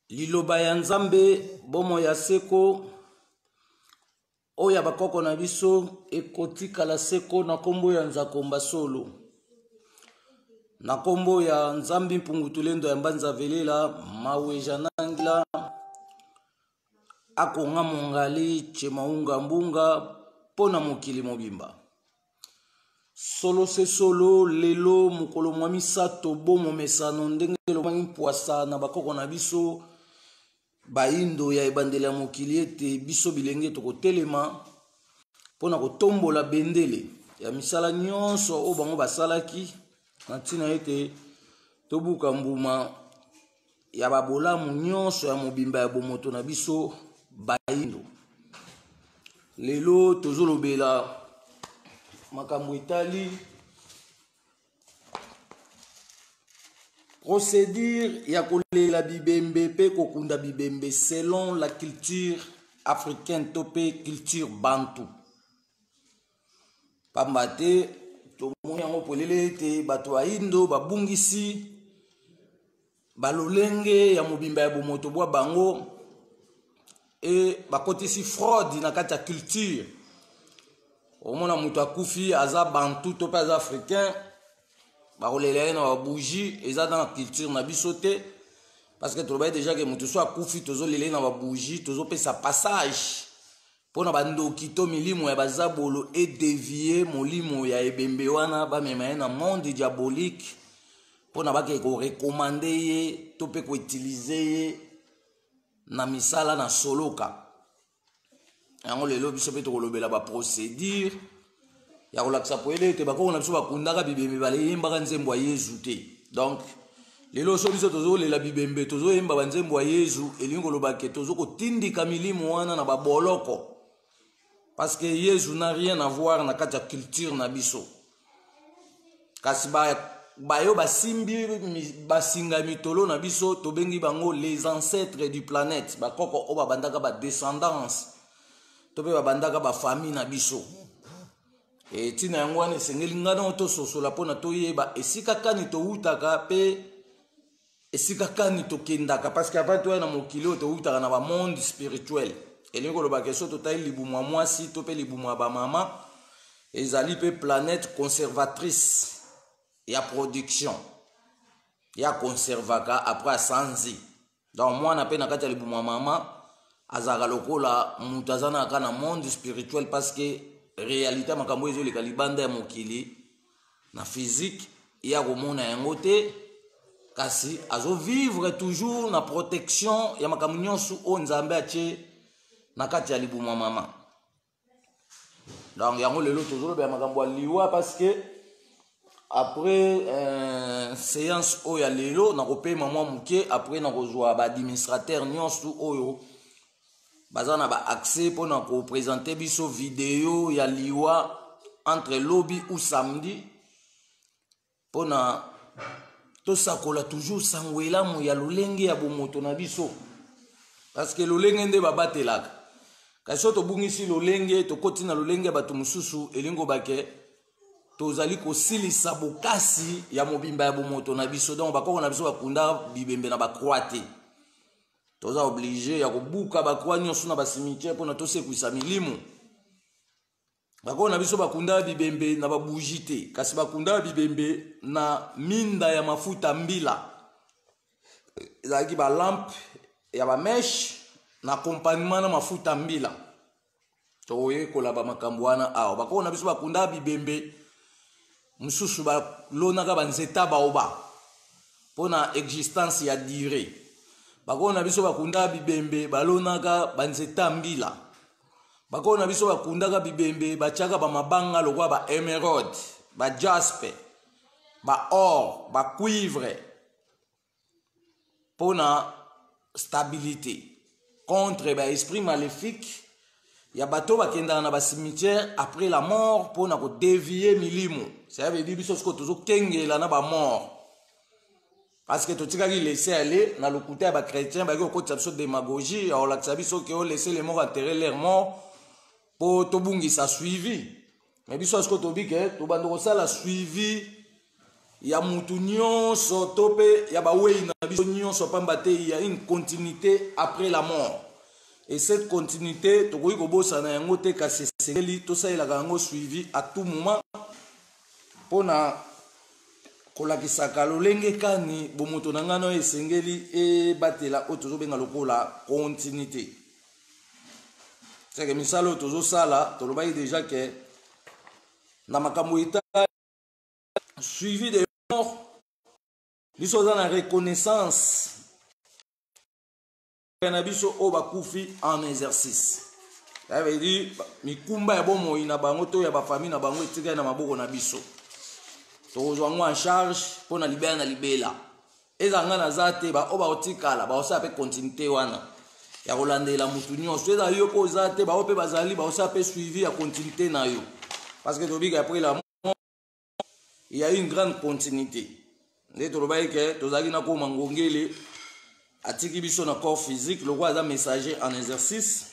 Liloba ya Nzambe bomo ya seko oya bakoko na biso ekotikala seko na kombo ya Nzakomba solo na kombo ya Nzambi Mpungutulendo ya Mbanza Velela maweja nangila akonga mongali chemaunga mbunga pona mokili mobimba solo se solo lelo mukolo mwa misato bomo mesano ndenge lomangi poasa na bakoko na biso baindo ya ebandela mokili ete biso bilenge tokotelema pona kotombola bendele ya misala nyonso o bango basalaki na ntina ete tobuka mbuma ya babolamu nyonso ya mobimba ya bomoto na biso baindo. Lelo tozolobela makambo etali procédure ya kolela bibembe pe kokunda bibembe selon la culture africaine topé culture bantou. Pambate tomoni yango polele ete bato aindo babungisi balolenge ya mobimba ya bomoto bwa bango e bakotisi fraude na kati ya culture. Omona mutu akufi aza bantou to pe aza africain bakolela ye na babougie eza dans la culture na biso te parce que tolobai déjà ke mutu so akufi tozolela ye na babougie tozopesa passage mpona bandoki to milimo ya bazabolo edevie molimo ya ebembe wana bamema ye na monde diabolique mpona bakeke korekomande ye to mpe koutilize ye na misala na soloka. Yango lelo biso mpe tokolobela baprocédure ya kolakisa poele ete bakoko na biso bakundaka bibembe baleyembaka nzembo ya Yezu te. Donc lelo so biso tozolela bibembe tozoyemba banzembo ya Yezu elingi koloba ke tozokotindika milimo wana na baboloko parce que Yezu n'a rien à voir na kati ya culture na biso. Kasi bayo basimbi basinga mitolo na biso tobengi bango les ancêtres du planète bakoko o babandaka ba descendance to pe babandaka ba famille na biso. E tina yango wana esengeli ngana tososola mpona toyeba esika kani toutaka pe esika kani tokendaka parce que avant toya na mokili oyo toutaka na bamonde spirituel elingi kolobaka so totali libumu ya mwasi to mpe libumu ya bamama ezali mpe planète conservatrice ya production ya conservaka après asanzi. Donc mwana mpe na kati ya libumu ya mama azalaka lokola mutu aza naka na monde spirituel parce que réalité makambo ezoleka libanda ya mokili na physique ya komona yango te kasi azovivre toujours na protection ya makambo nyonso oyo Nzambe atie na kati ya libumu ya mama. Donc yango lelo tozolobela makambo ya liwa parce que après séance oyo ya lelo nakopema mwa moke après nakozwa baadministrateur nyonso oyo baza na ba accès mpona kopresente biso video ya liwa entre lobi ou samedi mpona tosakola toujours sango elamu ya lolenge ya bomoto na biso parce que lolenge nde babatelaka kasi so tobungisi lolenge tokoti na lolenge ya bato mosusu elingo bake tozali kosilisa bokasi ya mobimba ya bomoto na biso. Donc bakoko na biso bakunda bibembe na bakroa te toza oblige ya kobuka bakroa nyonso na basimitiere mpona tosekwisa milimo. Bakoko na biso bakunda bibembe na babougie te kasi bakunda bibembe na minda ya mafuta mbila ezalaki balampe ya bameshe na accompagnement na mafuta mbila toyekola bamakambo wana awa. Bakoko na biso bakunda bibembe mususu balonaka banzeta baoba mpona existence ya durée. Bakoko na biso bakunda bibembe balonaka banzeta mbila. Bakoko na biso bakundaka bibembe batiaka bamabanga lokwa ba emerald ba jaspe ba or ba cuivre mpona stabilité contre ba esprit maléfique ya bato bakendaka na basimitiere après la mort mpona kodevie milimo. Ça veut dire biso siko tozokengela na bamort parce que totikaki laisser aller na lokuta ya bachrétien baki kokotisa biso démagogie ya kolakisa biso ke olaisser les morts enterrer leur mort mpo tobungisa suivi. Mais biso siko tobi ke tobanda kosala suivi ya mutu nyonso to pe ya bawei na biso nyonso pamba te il y a une continuité après la mort. Et cette continuité tokoki kobosana yango te kasi esengeli tosalelaka yango suivi à tout moment mpona kolakisaka lolenge kani bomoto na ngano esengeli ebatela oyo tozobenga lokola continuité. C'est que misala oyo tozosala tolobaki déjà ke na makambo eta suivi de mort biso oza na reconnaissance na biso oyo bakufi en exercice. Ça veut dire mikumba ya bomoi na bango to ya bafamille na bango etikali na maboko na biso tokozwa yango en charge mpo na libela na libela ezanga naza te baoyo baotikala baosala mpe continuité wana ya kolandela mutu nyonso ezala yo mpo oza te bao mpe bazali baosala mpe suivi ya continuité na yo parce que tobika après la mort il y a une grande continuité. Nde tolobaki ke tozalaki na koma ngongele atiki biso na corps physique lokwa aza messager en exercice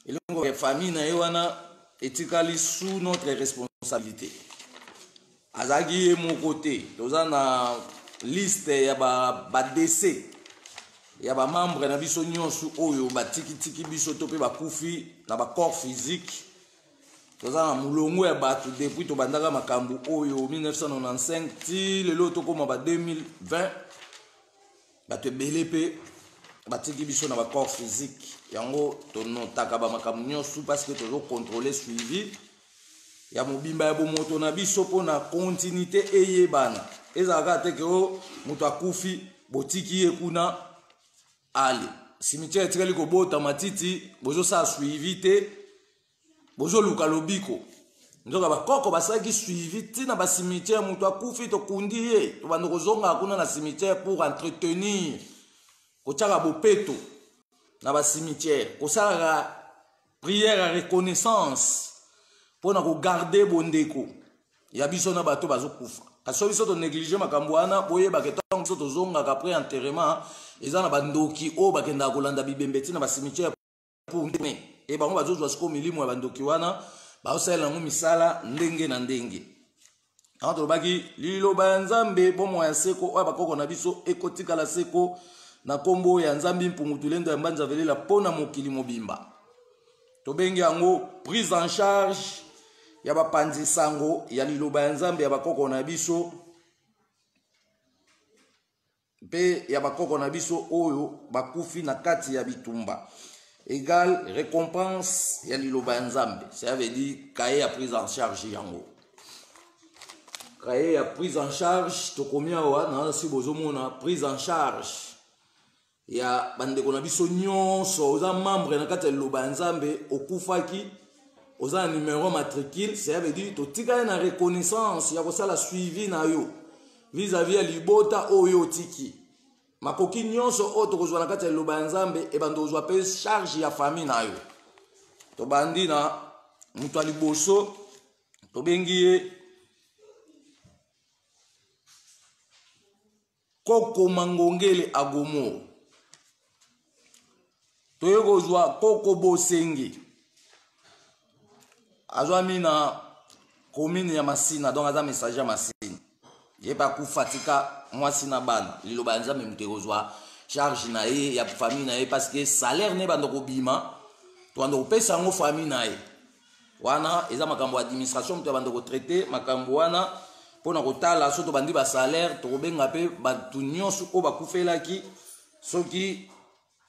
elongo ya famille na ye wana etikali sous notre responsabilité. Azalaki ye moko te toza na liste ya badese ya bamembre na biso nyonso oyo batikitiki biso to mpe bakufi na bacorps physique. Toza na mulongo ya bato depuis tobandaka makambo oyo 1995 ti lelo tokoma ba 2020 bato ebele mpe batiki biso na bacorps physique yango tonotaka bamakambo nyonso parce que tozocontrôle suivi ya mobimba ya bomoto na biso mpona continuité eyebana ezalaka te ke o moto akufi botiki ye kuna ale cimetière etikali kobota matiti bozosala suivi te bozoluka lobiko nzoka bakoko basalaki suivi ntina bacimetière moto akufi tokundi ye tobanda kozongaka kuna na cimetière pour entretenir kotiaka bopeto na bacimetière kosalaka prière ya reconnaissance mpona kogarde bondeko ya biso na bato bazokufa. Kasi so biso tonéglige makambo wana boyebaka ntango biso tozongaka après enterrement eza na bandoki oyo bakendaka kolanda bibembe ntina bacimetière pour ntene e bango bazozwa siko milimo ya bandoki wana baosalela yango misala ndenge na ndenge. Awa tolobaki liloba ya nzambe bomo ya seko oyo bakoko na biso ekotikala seko na kombo ya nzambi mpungutulendo ya mbanza velela mpona mokili mobimba. Tobengi yango prise en charge ya bapanzi sango ya liloba ya nzambe ya bakoko na biso mpe ya bakoko na biso oyo bakufi na kati ya bitumba égale récompense ya liloba ya nzambe. Ça veut dire cahier ya prise en charge yango. Cahier ya prise en charge tokomi awa na si bozomona prise en charge ya bandeko na biso nyonso oza membre na kati ya liloba ya nzambe okufaki oza na numéro matricule. Ça veut dire totikali na reconnaissance ya kosala suivi na yo vis-à-vis ya libota oyo otiki makoki nyonso oyo tokozwa na kati ya liloba ya nzambe ebanda ozwa mpe charge ya famille na yo. Tobandi na moto ya liboso tobengi ye Koko Mangongele Agomo. Toye kozwa Koko Bosengi azwami na commune ya Masina, donc aza messager ya Masina ye pa kufatika mwasi na bana liloba ya nzambe mute kozwa charge na ye ya famille na ye parce que salaire ne bando kobima to bando kopesa ngo famille na ye wana eza makambo administration mute bando ko traiter makambo wana pona kotala so to bandi ba salaire to kobenga pe batu nyonso ko bakufelaki soki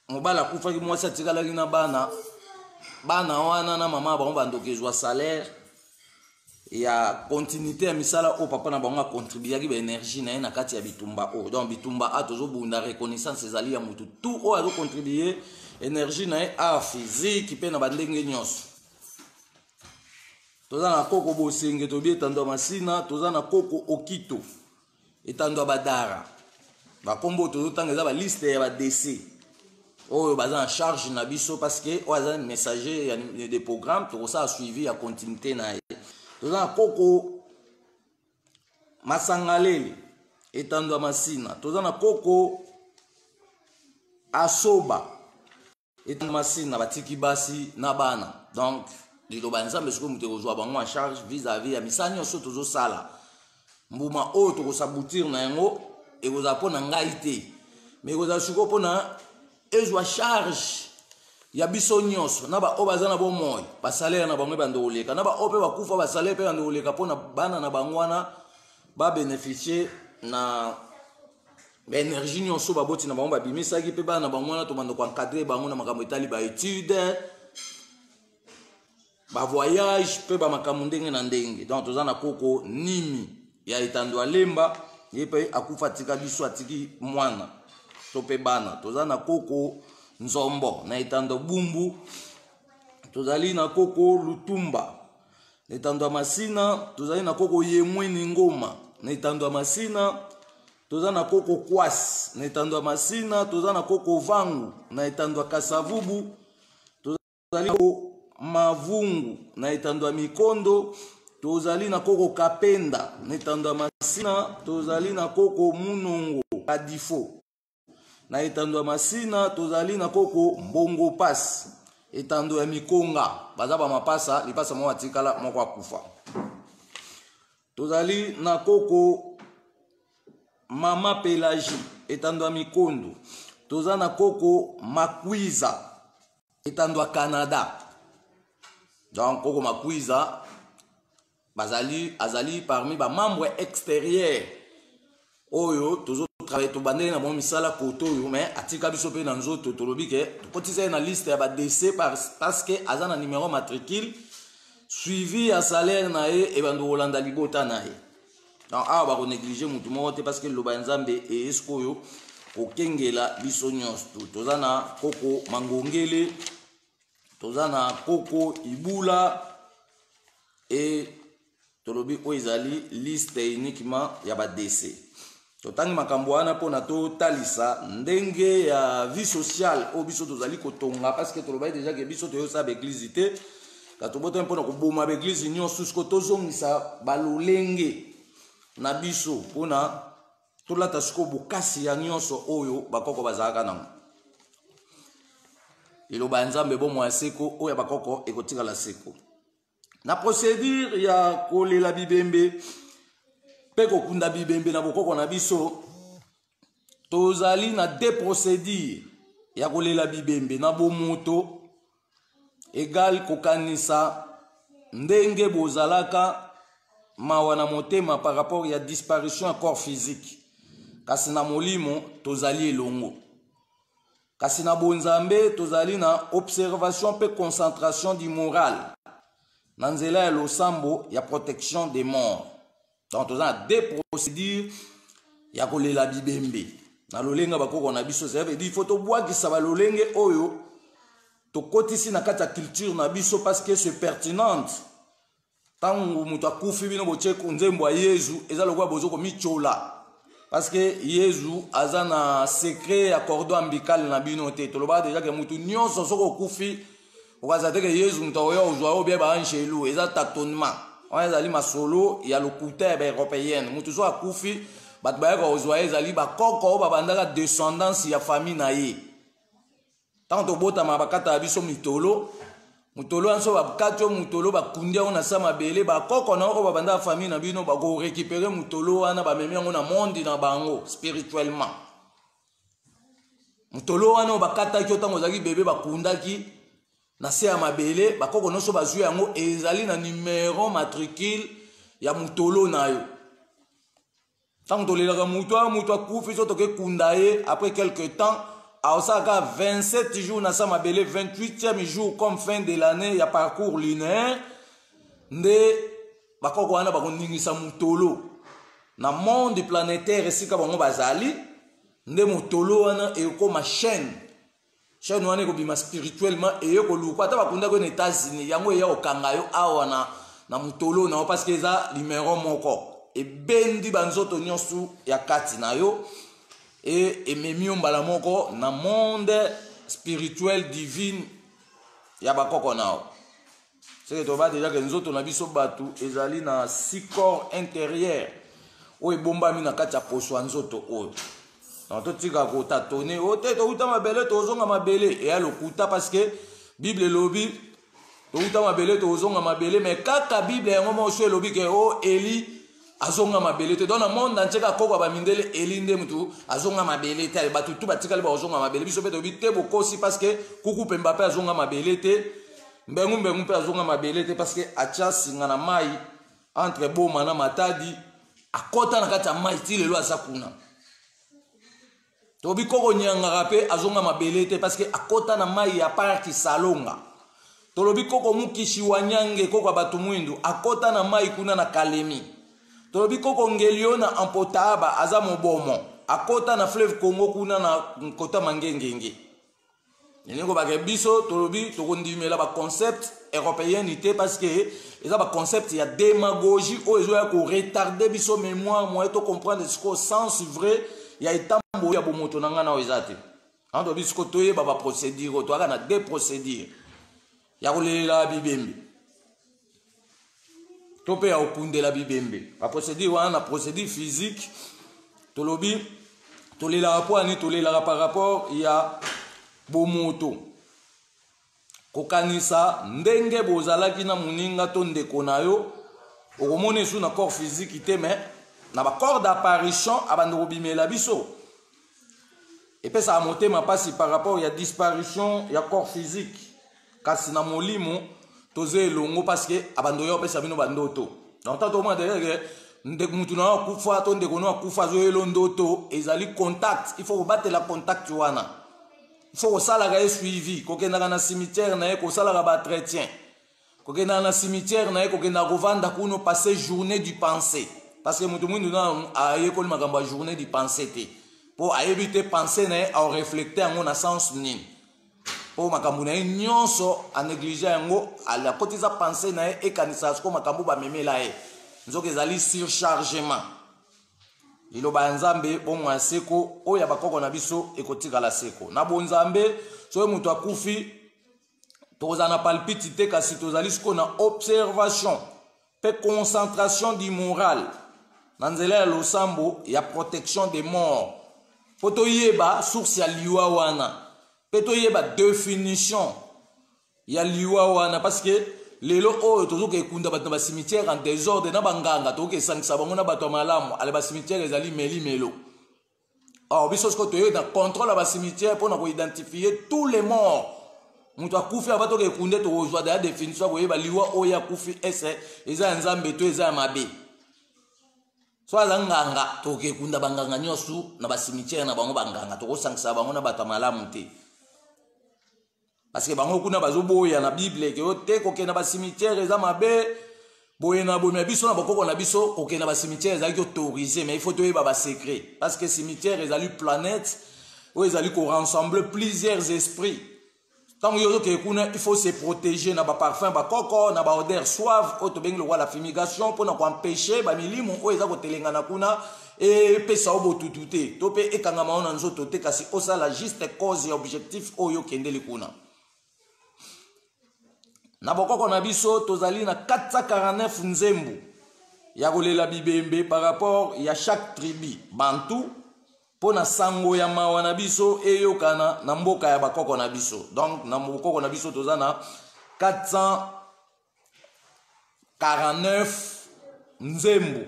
mobala kufaki mwasi atikalaki na bana wana na mama bango bandokezwa salaire ya continuité ya misala o papa na bango contribuer ba énergie na ye na kati ya bitumba o donc bitumba a tozo bunda reconnaissance ezali ya mutu tout o azo contribuer énergie na ye a physique pe na bandenge nyonso. Toza na Koko Bosenge tobi etando Masina, toza na Koko Okito etando Badara bakombo tozotanga eza ba liste ya ba DC oyo baza en charge na biso parce que o aza messager ya des programmes to ça suivi ya continuité na ye. Toza na Koko Masangalele etando Masina, toza na Koko Asoba etando Masina batiki basi na bana donc liloba nzambe siko mutu kozwa bango en charge vis-à-vis ya misala nyonso tozosala mbuma oyo tokosaboutir na yango ekozala mpo na ngai te mais ekozala sikoyo mpo na ezwa charge ya biso nyonso na baoyo baza na bomoi basalaire na bango ebanda koleka na baoyo mpe bakufa basalaire mpe ebanda koleka mpo na bana na bango wana babénéficie na baénergie nyonso baboti na bango babimisaki mpe bana na bango wana tobanda koencadre bango na makambo etali baétude bavoyage mpe bamakambo ndenge na ndenge donc toza na koko nimi ya etando alemba ye mpe akufa atika biso atiki mwana to mpe bana toza na koko nzombo na etando bumbu tozali na koko lutumba na etando ya masina tozali na koko yemweni ngoma na etando ya masina toza na koko kwasi na etando ya masina toza na koko vangu na etando ya kasavubu tozali koko mavungu na etando ya mikondo tozali na koko kapenda na etando ya masina tozali na koko munongo kadifo na etando ya masina tozali na koko mbongo pasi etando ya mikonga baza bamapasa lipasa moko atikala moko akufa tozali na koko mama pelagie etando ya mikondo toza na koko makwiza etando ya Canada donc koko makwiza azali parmi bamembre extérieur oyo tozotravaille tobandeli na bango misala koto oyo mais atika biso mpe na nzoto tolobi ke tokotisa ye na liste ya badese parce que aza na numéro matricule suivi ya salaire na ye ebanda kolanda libota na ye donc awa bakonéglige mutu moko te parce que liloba ya nzambe eyesuka oyo kokengela biso nyonso toza na koko mangongele toza na koko ibula et tolobi oyo ezali liste uniquement ya badese totangi makambo wana mpona totalisa ndenge ya vie sociale oyo biso tozali kotonga parce que tolobai déjà ke biso toyosa baeglize te katobotami mpona koboma baeglize nyonso siko tozongisa balolenge na biso mpona tolata siko bokasi ya nyonso oyo bakoko bazalaka nango liloba ya nzambe bomo ya seko oyo ya bakoko ekotikala seko na procédure ya kolela bibembe mpe kokunda bibembe na bokoko na biso tozali na deux procédure ya kolela bibembe na bomoto egal kokanisa ndenge bozalaka mawa na motema par rapport ya disparition ya corps physique kasi na molimo tozali elongo kasi na bonzambe tozali na observation mpe concentration du moral na nzela ya losambo ya protection des morts donc toza na deux procédures ya kolela bibembe na lolenga bakoko na biso ça veut dire il faut tobwakisa balolenge oyo tokotisi na kati ya culture na biso parce que c'est pertinente ntango moto akufi bino botie nzembo ya yezu eza lokola bozoko michola parce que yezu aza na secret ya cordon ombilical na bino te tolobaka deja ke motu nyonso soko okufi okaza te ke yezu moto oyo ozwa oyo bie baanshelu eza tâtonnement wana ezali masolo ya lokuta ya baeuropéenne motu so akufi bato bayaka ozwa ye ezali bakoko oyo babandaka descendance ya famille na ye ntango tobotama bakata ya biso mitolo mutolo anso bakati oyo mutolo bakundi yango na sa mabele bakoko na oyo babanda famille na bino bakorécupere mutolo wana bamemi yango na monde na bango spirituellement mutolo wana oyo bakataki otango ozalaki bebe bakundaki na se ya mabele bakoko nyonso bazwi yango ezali na numero matricule ya mutolo na yo ntango tolelaka mutu akufi so tokekunda ye après quelque temps aosaka 27 jours na sa mabele 28e jour comme fin de l'année ya parcours lunaire nde bakoko wana bakoningisa mutolo na monde planétaire esika bango bazali nde mutolo wana ekoma chaîne wana ekobima spirituellement eyekoluka ata bakundaki na États-Unis yango eya kokanga yo awa na mutolo na yo parce que eza numéro moko ebendi banzoto nyonso ya kati na yo et ememi yo mbala moko na monde spirituel divine ya bakoko nao seke toba deja ke nzoto na biso batu ezali na 6 corps intérieur oyo ebombami na kati ya poso ya nzoto oyo totika kotatone o te touta mabele tozonga mabele eya lokuta parce que bible elobi touta mabele tozonga mabele mais kaka bible yango moso elobi ke o Eli azonga mabele te. Dans le monde entier ka koko ba mindele elinde mutu azonga mabele te. Ba tutu ba tikali ba azonga mabele biso pe to bité bokosi parce que kuku pemba pe azonga mabele te. Mbengu pe azonga mabele te parce que acha singa na mai entre Boma na Matadi akota na kati ya mai ti lelo azakuna. To bi koko nyanga pe azonga mabele te parce que akota na mai ya parki Salonga. To lobi koko mukishi wanyange koko batu mwindu akota na mai kuna na Kalemi. To lobi koko ngelio na Ampotaba aza mobomo akota na fleuve Congo kuna na kota mangengenge. Nengo ba biso to lobi to kondimela ba concept européenité parce que eza ba concept ya démagogie o ezo ya ko retarder biso mémoire moi to comprendre ce qu'au sens vrai ya etambo ya bomoto nanga na ezate. Ando bisko toye ba procédure to aka na deux procédures. Ya kolela bibembe. Tope ya okundela bibembe. Ba procédure wana procédure physique to lobi to lela rapport ni to lela par rapport ya bomoto. Kokanisa ndenge bozalaki na muninga to ndeko na yo okomone su na corps physique ite mais na ba corps d'apparition abandoko bimela biso. Et puis ça a monté ma passe par rapport ya disparition ya corps physique. Kasi na molimo toze longo parce que abando yo pesa bino bandoto. Donc tant moi derrière ndeko mutu na kufa to ndeko na kufa zo elondoto ezali contact, il faut battre la contact wana. Il faut que ça la suivi, ko kenda na cimetière na ko sala ba entretien. Ko kenda na cimetière na ko kenda kovanda kuno passer journée du pensée parce que mutu mundu na aye ko magamba journée du pensée te. Pour éviter penser na a réfléchir en na sens nini. Po makambu na nyonso a négliger yango ala kotiza penser na e kanisa ko makambu ba memela e nzoke ezali surchargement ilo ba nzambe bon aseko oya bakoko na biso ekotika la seko na bonzambe so mutu akufi toza na palpitité kasi tozali siko na observation pe concentration du moral na nzela ya losambo ya protection des morts poto yeba source ya liwa wana peto yeba définition ya liwa wana parce que lelo oyo tozoka ekunda bato na ba cimetière en désordre na banganga tozoka esangisa bango na bato ya malamu ale ba cimetière ezali melo. Or biso siko toyo na contrôle ya ba cimetière mpona koidentifier tous les morts mutu akufi abatoka ekunde tokozwa da définition koyeba liwa oyo akufi ese eza ya nzambe to eza ya mabe. So aza nganga tozoka ekunda banganga nyonso na ba cimetière na bango banganga tokosangisa bango na bato ya malamu te. Parce que bango kuna bazo boya na Bible ke ote koke na ba cimetière eza mabe boye na boye biso na bokoko na biso koke na ba cimetière eza ki autorisé mais il faut toyeba ba secret parce que cimetière ezali planète où ezali ko rassembler plusieurs esprits. Tant yo ke kuna il faut se protéger na ba parfum ba koko na ba odeur suave o to bengi lo la fumigation pour na ko empêcher ba milimo o eza ko telengana kuna et pesa obo tutute to pe ekangama ona nzoto te kasi osala juste cause et objectif oyo kendeli kuna. Na bokoko na biso tozali na 449 nzembu ya kolela bibembe par rapport ya chaque tribu bantu pona sango ya mawa na biso eyokana na mboka ya bakoko na biso. Donc na bokoko na biso tozana 449 nzembu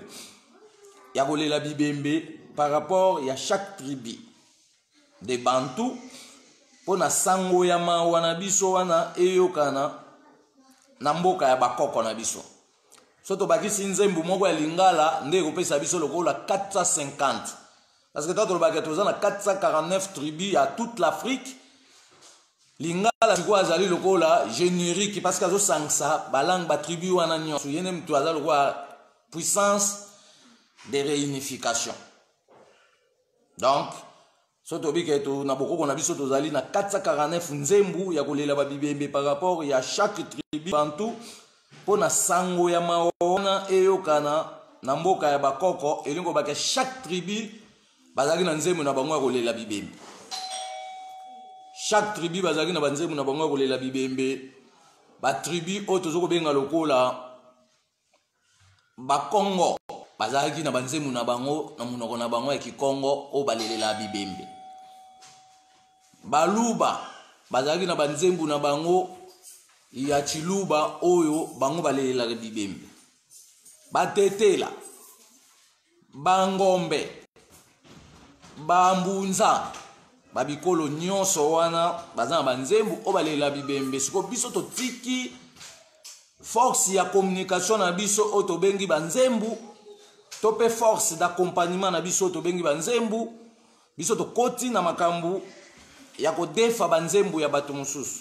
ya kolela bibembe par rapport ya chaque tribu de bantu pona sango ya mawa na biso wana eyokana na mboka ya bakoko na biso. Soto bakisi nzembu moko ya lingala nde kopesa biso lokola 450 parce que toto bakati tozana 449 tribus ya toute l'Afrique. Lingala siko azali lokola générique parce que azo sangsa balang ba tribu wana nyonso yene mtu azali lokola puissance de réunification. Donc soto biketo na bokoko na biso tozali na 449 nzembu ya kolela ba bibembe par rapport ya chaque tribu bantu pona sango ya maona eyokana na mboka ya bakoko elingo baka chaque tribu bazali na nzembu na bango ya kolela bibembe. Chaque tribu bazali na banzembu na bango ya kolela bibembe. Ba tribu o tozoko benga lokola ba Congo bazali na banzembu na bango na munoko na bango ya Kikongo o balelela bibembe. Baluba bazali na banzembu na bango ya Chiluba oyo bango balelela bibembe. Batetela bangombe bambunza babikolo nyonso wana baza na banzembu o balela bibembe siko biso totiki force ya communication na biso o tobengi banzembu to pe force d'accompagnement na biso tobengi banzembu biso tokoti na makambu ya kodefa banzembu ya bato mosusu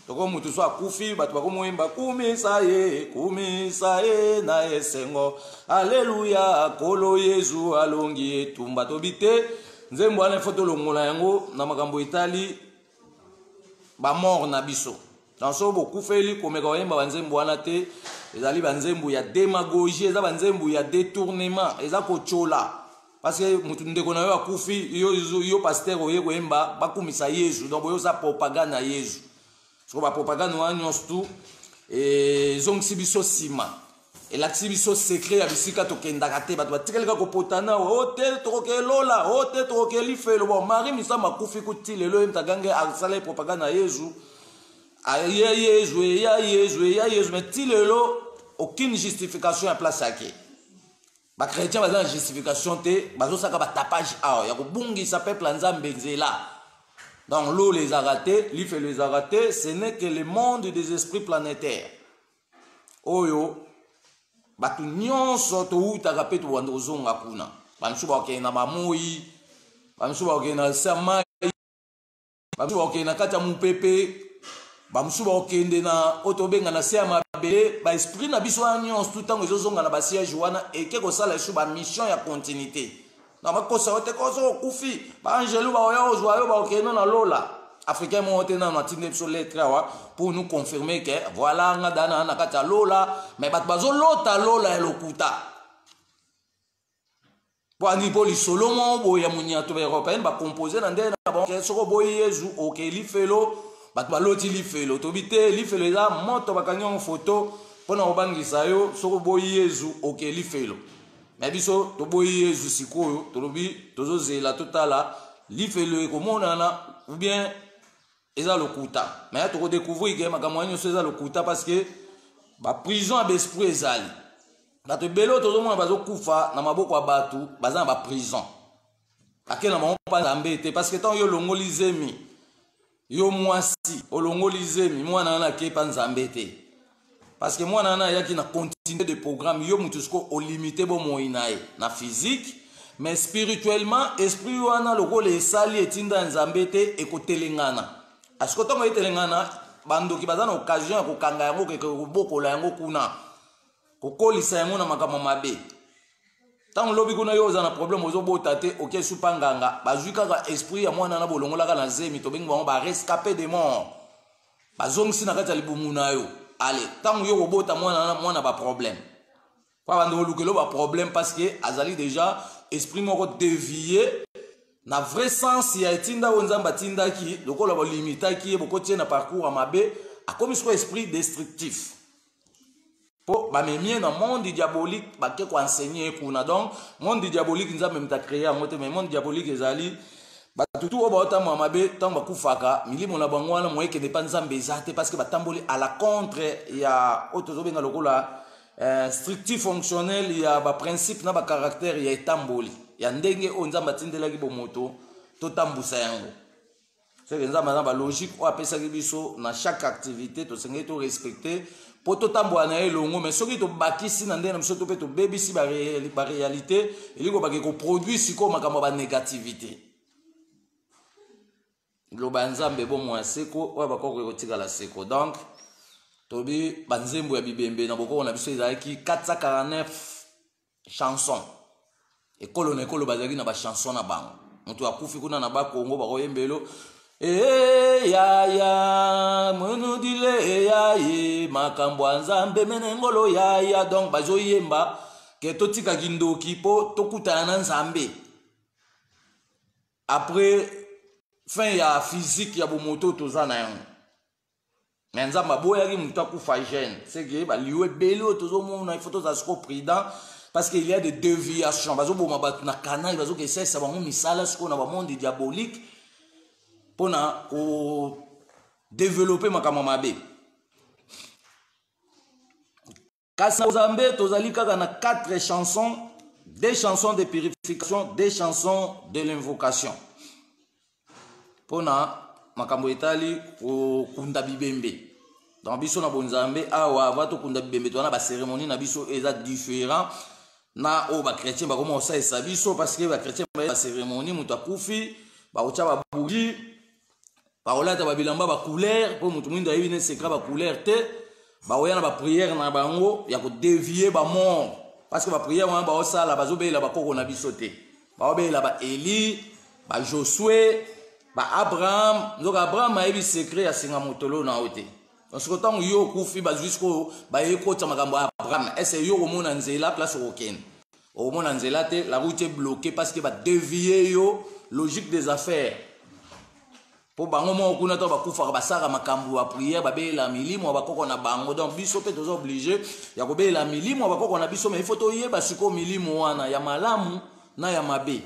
toko mutu so akufi bato bakomoyemba kumisa ye na esengo alleluya kolo yezu alongi etumba tobite nzembo wana ifo tolongola yango na makambo etali bamort na biso danso bokufeli komeka koyemba banzembo wana te ezali banzembo ya démagogie eza banzembo ya détournement eza kochola parce que mutu ndeko na yo akufi yo pasteur oye koyemba bakumisa yesu donc boyoza propagande ya yesu soko bapropagande wana nyonso tu ezongisi biso nsima elakisi biso secret ya bisika tokendaka te bato batikelaka kopotana o te tokoke lola o te tokoke lifelo bon mari misama akufi kuti lelo ye mtagange asala propagande ya yesu eya yesu mais ti lelo aucune justification ya place yake bakretien baza na justification te bazosaka batapage awa ya kobungisa peuple ya nzambe nzela donc l'eau les a ratés lifelo les a ratés ce n'est que le monde des esprits planétaires oyo bato nyonso toutaka mpe tobanda kozonga kuna bamisusu bakokende na bamoi bamisusu bakokende na samai bamisusu bakokende na kati ya mopepe bamisusu bakokende na oyo tobenga na se ya mabele baesprit na biso wana nyonso tu ntango ezozonga na basiège wana eke kosala esu bamission ya continuité na bakosa yo te koso okufi baangelu baoya ozwa yo bakokende na lola africain mo te nano atindi biso lettre awa pour nous confirmer que voilà nga dana na kati ya lola mais bato bazolota lola ya lokuta po ani po lisolo mo boya moniato ba européenne bacompose na nde na banke soko boyi yezu oke lifelo bato baloti lifelo tobi te lifelo eza moto bakangi yango foto mpona kobangisa yo soko boyi yezu oke lifelo mais biso toboyi yezu sikoyo tolobi tozozela totala lifelo ekomonana ou bien eza lokuta mais toko découvrir que makambo nyonso eza lokuta parce que ba prison ya besprit ezali bato ebele oyo tozomona bazokufa na maboko ya bato baza na baprison akena bango mpa nzambe te parce que ntango yo olongoli zemi yo mwasi olongoli zemi mwana wana ake mpa nzambe te parce que mwana wana ayaki na continuité de programme yo mutu siko olimite bomoi na ye na physique mais spirituellement esprit wana lokola esali etinda nzambe te ekotelengana asiko ntango etelengana bandoki baza na occasion ya kokanga yango keke kobokola yango kuna kokolisa yango na makambo mabe ntango lobi kuna yo oza na problème ozobota te oke supa nganga bazwi kaka esprit ya mwana na bolongolaka na zemi tobengi bango barescapé de mort bazongisi na kati ya libumu na yo ale ntango yo kobota mwana baproblème pa bandeko lukelo baproblème parce que azali déjà esprit moko dévié na vrai sens ya etinda oyo nzambe atindaki lokola bolimitaki ye bokotie na parcours ya mabe akomi siko esprit destructif po bamemie na monde diabolique bake koenseigner kuna donc monde diabolique nzambe mta créé yango te mais monde diabolique ezali bato tu oyo baotambola mabe ntango bakufaka milimo na bango wana moyekende mpa nzambe eza te parce que batamboli à la contre ya oyo tozobenga lokola structure fonctionnelle ya baprincipe na bacaractère ya etamboli ya ndenge oyo nzambe atindelaki bomoto totambusa yango seke nzambe aza balogique oyo apesaki biso na chaque activité tosengeli torespecte mpo totambola na ye elongo mais soki tobakisi na ndenge na biso to mpe tobebisi baréalité elingo bake koproduire sikoyo makambo ya banégativité loba ya nzambe bomo ya seko oyo bakoki kotikala seko donc tobi banzembo ya bibembe na bokoko na biso ezalaki 449 chanson ekolo na ekolo bazalaki na bachanson na bango moto akufi kuna na bakongo bakoyembelo yaya monodile yaye makambo ya nzambe mene ngolo yaya donc bazoyemba ke totikaki ndoki mpo tokutana na nzambe après fin ya physique ya bomoto toza na yango mais nzambe aboyaki moto akufa jeune seke baliwe ebele oyo tozomona ifo tozala siko prudent parce qu'il y a des déviations bazoboma bato na kanal bazokesalisa bango misala sikoyo na bamonde diabolique mpona kodéveloppe makambo mabe kasi na nzambe tozali kaka na 4 chansons des chansons de purification, des chansons de l'invocation. Pona makambo etali o kunda bibembe. Dans biso na bonzambe awa vato kunda bibembe to na ba cérémonie na biso eza différent na o ba chrétien ba comment ça esa biso parce que ba chrétien ba cérémonie muta kufi ba ocha ba bougie ba olata ba bilamba ba couleur po mutu mwindo ayi ne secret ba couleur te ba oya na ba prière na bango ya ko dévier ba mort parce que ba prière wana ba osala ba zobela ba koko na biso te ba obela ba Eli ba Josué ba Abraham donc Abraham a eu secret ya singa motolo na ote parce que tant yo kufi ba jusqu'au ba yeko ta makambo Abraham est yo ko mona nzela place aucune au mona nzela te la route est bloquée parce que ba dévier yo logique des affaires pour bango mo kuna to ba kufa ba sara makambo ba prière ba be la milimo ba koko na bango donc biso pe tozo obligé ya ko be la milimo ba koko na biso mais il faut to yeba siko milimo wana ya malamu na ya mabe.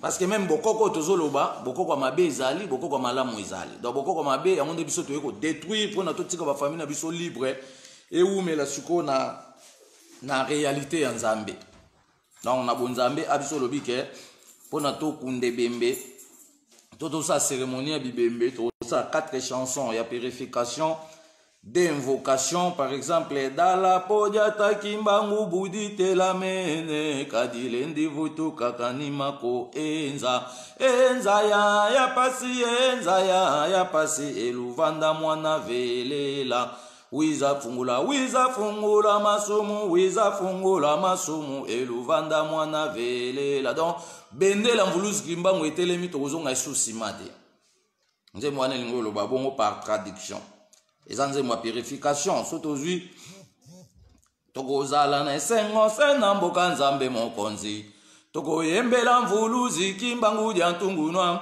Parce que même bokoko tozoloba bokoko mabe ezali bokoko malamu ezali donc bokoko mabe ya monde biso toyeko détruire pour na to tika ba famille na biso libre et où mais la suko na réalité ya Nzambe donc na bonzambe abiso lobi ke pour na to kunde bembe tout ça cérémonie ya bibembe tout ça 4 chansons ya purification d'invocation par exemple dala podia takimbangu budite la mene kadilendi vutu kakanima ko enza ya pasi eluvanda mwana velela wiza fungula masumu eluvanda mwana velela donc bendela mvuluzi kimbangu etelemi tokozonga isusi mate nze mwana lingolo babongo par traduction. Et ça nous purification surtout aujourd'hui tokozala na esengo sena mboka Nzambe mokonzi tokoyembela mvuluzi kimbangu dia ntungunwa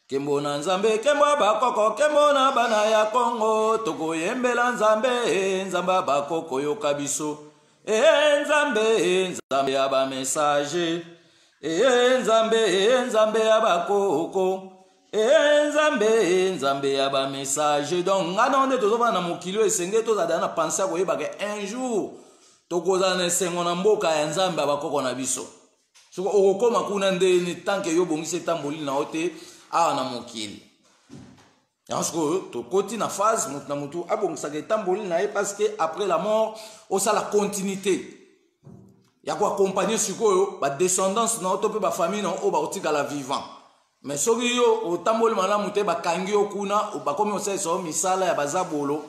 kembo na Nzambe kembo bakoko kembo na bana ya Kongo tokoyembela Nzambe bakoko yoka biso Nzambe ya ba message Nzambe ya bakoko Nzambe ya ba message donc ngana onde tozoba na mokilo esenge tozada na penser ko yeba ke un jour tokoza na sengo na mboka ya Nzambe abakoko na biso soko okokoma kuna ndeni tanke yo bongise tamboli na ote awa na mokili yansko tokoti na phase mutu na mutu abongisa ke tamboli na ye parce que après la mort osa la continuité ya ko accompagner sikoyo ba descendance na oto pe ba famille na o ba otika la vivant. Mais soki yo otamboli malamu te bakangi yo kuna bakomi oseso misala ya bazabolo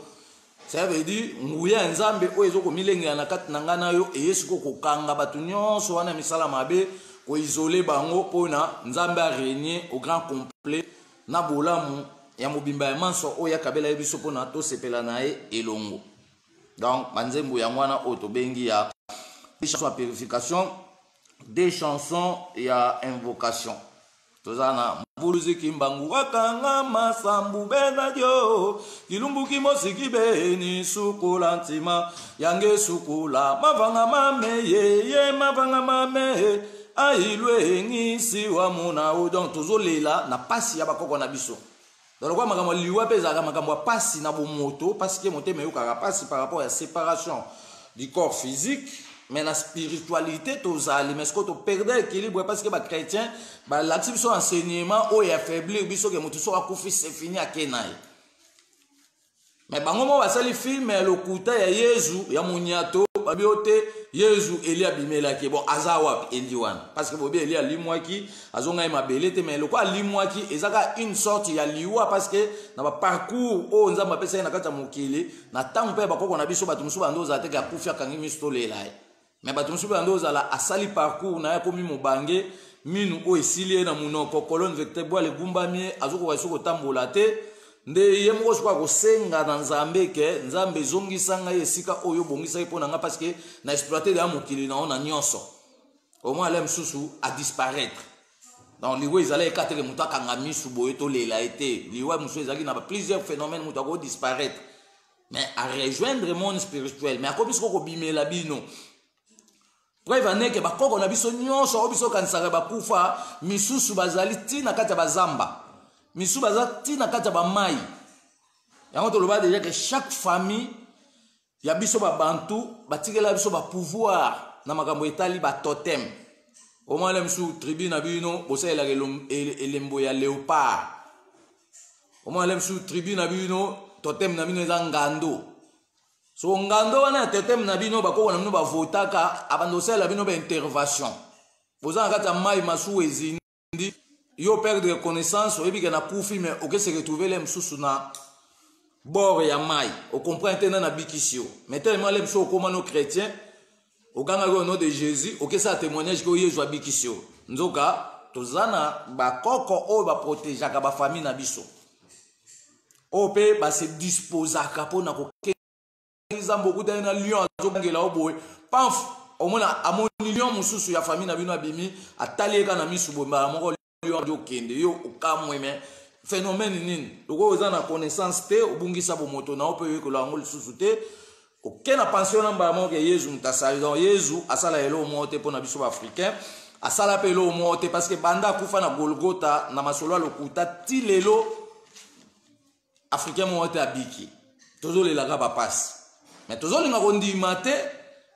ça veut dire nguya Nzambe oyo ezoko milenge na kati na ngana yo eyesu ko kokanga batu nyonso wana misala mabe ko isoler bango pona Nzambe a régner au grand complet na bolamu ya mobimba ya manso oyo akabela yebiso pona to sepela nae elongo donc banzembo ya mwana oyo tobengi ya chansons à purification des chansons ya invocation. Tozana mbuluzi kimbangu wakanga masambu bena dio kilumbuki mosiki beni sukula ntima yange sukula mavanga mame ye mavanga mame ailwe ngisi wa muna udon tozolela na pasi ya bakoko na biso donc kwa makambo liwa pezaka makambo pasi na bomoto parce que moté meyoka pasi par rapport à séparation du corps physique. Mais la spiritualité tozali mais ce que tu perdais l'équilibre parce que les chrétiens l'actif son enseignement ou affaibli biso que mutu so akufi c'est fini à kenai mais bango mo basali film le kuta ya Yesu ya munyato babiote Yesu Eli abimela ki bon azawa Eliwan parce que bobi Eli alimwaki azonga mabelete mais le quoi limwaki ezaka une sorte ya liwa parce que na ba parcours o nzamba pesa na kata mokili na tango pe bakoko na biso batu musu bando za te ka kufi akangi mistolela mais bato musu bando za la asali parcours na yakomi mobange minu o esili na munoko colonne vertébrale gumbami azoko wasoko tambola te nde yemo kwa kosenga na Nzambe ke Nzambe zongisa nga esika oyo bongisa ipona nga parce que na exploiter ya mokili na ona nyonso au moins l'aime susu à disparaître donc liwe izala ekatele mutu akanga misu boye to lela été liwe musu ezaki na plusieurs phénomènes mutu ko disparaître mais à rejoindre le monde spirituel mais akobi soko bimela bino preuve aneke bakoko na biso nyonso o biso kanisaka bakufa misusu bazali tina kati ya bazamba misusu bazali tina kati ya bamai yango toloba déjà que chaque famille ya biso babantu batikela biso ba pouvoir na makambo etali ba totem au moins les sous tribu na bino bosa ela elembo ya léopard au moins les sous tribu na bino totem na bino eza ngando so ngando wana totem na bino bako na bino ba votaka abando sala bino ba intervention boza kata mai masu ezindi yo perdre connaissance oyebi ke na kufi mais oke se retrouver les msusu na bord ya mai o comprendre na bikisio mais tellement les msusu komano chrétien au nom de Jésus, ok, ça témoignage que Jésus a bikisio. Nzoka, tozana ba koko o ba protéger ka ba famille na biso. Ope ba se disposer ka pona ko keza beaucoup dans lion azongela oboy. Paf, au moins amoni lion mususu ya famille na bino abimi atali ka na misu bomba moko lion do kende yo okamwe mais phénomène nini. Toko ozana connaissance te obungisa bo moto na ope ko la ngol susu te. Aucun n'a pension namba mo que Jésus mutasali donc Jésus asala elo mote pona biso africain asala pelo mote parce que banda kufa na Golgotha na masolo lokuta ti lelo africain mote abiki tozo le la ba passe mais tozo linga kondima te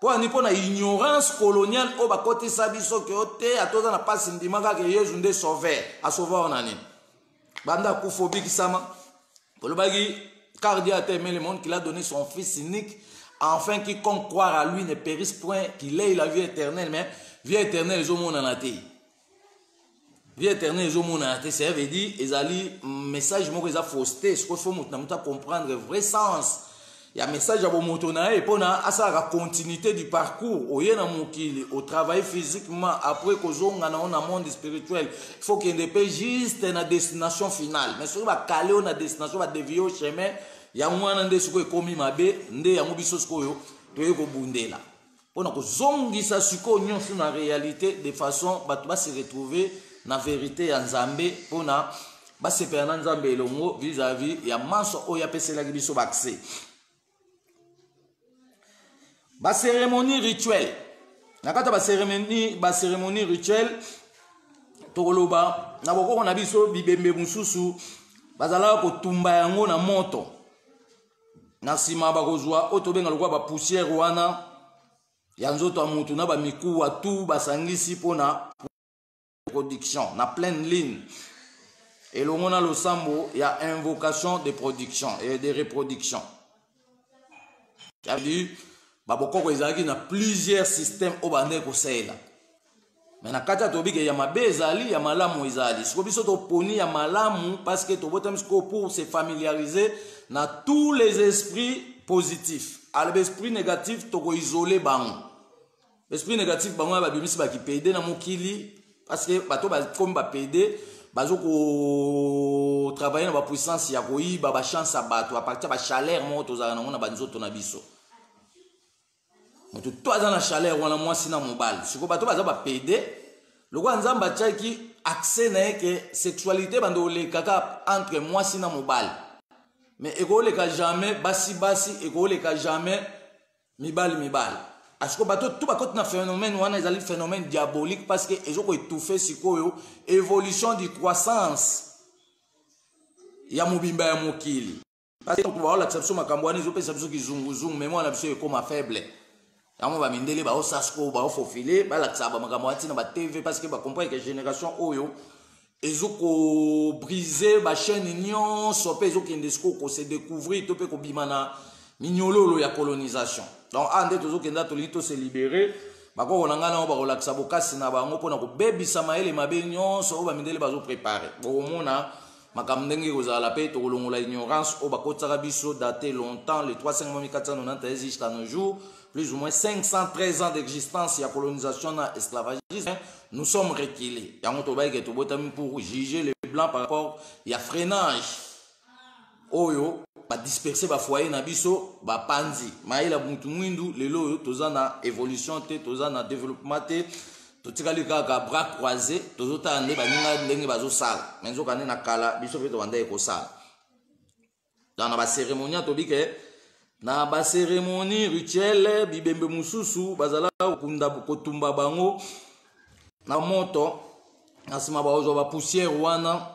po ani pona ignorance coloniale o ba côté sabiso ke ote atoza na passe ndimaka que Jésus nde sauveur a sauveur nani banda kufa biki sama polobagi car Dieu a aimé le monde qu'il a donné son fils unique afin quiconque croire à lui ne périsse point, qu'il ait la vie éternelle, mais vie éternelle, ils ont mon anaté. Vie éternelle, ils ont mon anaté. Ça veut dire, ils ont message, moi, ils ont fausseté. Ce qu'il faut comprendre le vrai sens. Il y a un message à mon et puis on a la continuité du parcours. Au travail physiquement, après qu'on a un monde spirituel, il faut qu'il y ait juste une destination finale. Mais si on va caler une destination, on va dévier au chemin. Il y a un moment où il komi mabe nde ya mobiso skoyo toye ko bundela pona ko zongisa siko nyonso na réalité de façon bato ba se retrouver na vérité ya Nzambe pona ba se pena Nzambe elongo vis-à-vis ya manso oya pesela biso accès ba cérémonie rituelle nakata ba cérémonie rituelle tokoloba na boko na biso bibembe mususu bazala ko tumba yango na moto na sima bakozwa otobenga lokwa ba poussière wana ya nzoto amutu na ba mikuwa tu basangisi pona production na pleine ligne et longona lo sambo ya invocation de production et de reproduction ça veut dire baboko ezalaki na plusieurs systèmes o bande ko sela mais na kata tobike ya mabe ezali ya malamu ezali siko biso to poni ya malamu parce que to botam siko pour se familiariser na tous les esprits positifs à l'esprit négatif to ko isoler bango l'esprit négatif bango ba bimisi ba ki pede na mokili parce que bato ba comme ba pede bazo ko travailler na ba puissance ya ko iba ba chance à bato à partir ba chaleur mo to za na ngona ba nzoto na biso moto to aza na chaleur wana mwasi na mobali siko bato baza ba pede lokwa nzamba tchaki accès na que sexualité bando le kaka entre mwasi na mobali mais ekole ka jamais basi ekole ka jamais mibali asiko bato tout bakoti na phénomène wana ezali phénomène diabolique parce que ezoko étouffer sikoyo évolution de croissance ya mobimba ya mokili parce que ko la exception makambo wana ezopesa biso kizunguzungu mais moi na biso ekoma faible yango ba mindele ba osasko ba ofofile ba laksa ba makambo atina ba TV parce que ba comprendre que génération oyo ezoko briser ba chaîne nyonso pe ezoko indesco ko se découvrir to pe ko bimana minyololo ya colonisation donc ande tozo kenda to lito se libérer ba ko nanga na ba kolaksa bokasi na bango pona ko bebisa maele mabe nyonso ba mindele bazo préparer bo mona makambo ndenge kozala pe to kolongola ignorance o ba kotaka biso daté longtemps les 35491 jusqu'à nos jours plus ou moins 513 ans d'existence et la colonisation et l'esclavagisme, nous sommes reculés. Pour juger les blancs par rapport à freinage. Oyo, disperser les foyers na biso, panzi. Maïla buntu mwindu, lelo tozana évolution te, tozana développement te, totikali kaka bras croisés, tozota ande baninga ndenge bazo sala. Menzo kane na kala, biso pe to ande ko sala. Dans la cérémonie tobike na ba cérémonie rituelle bibembe mususu bazala kunda kotumba bango na moto na sima ba ozo ba poussière wana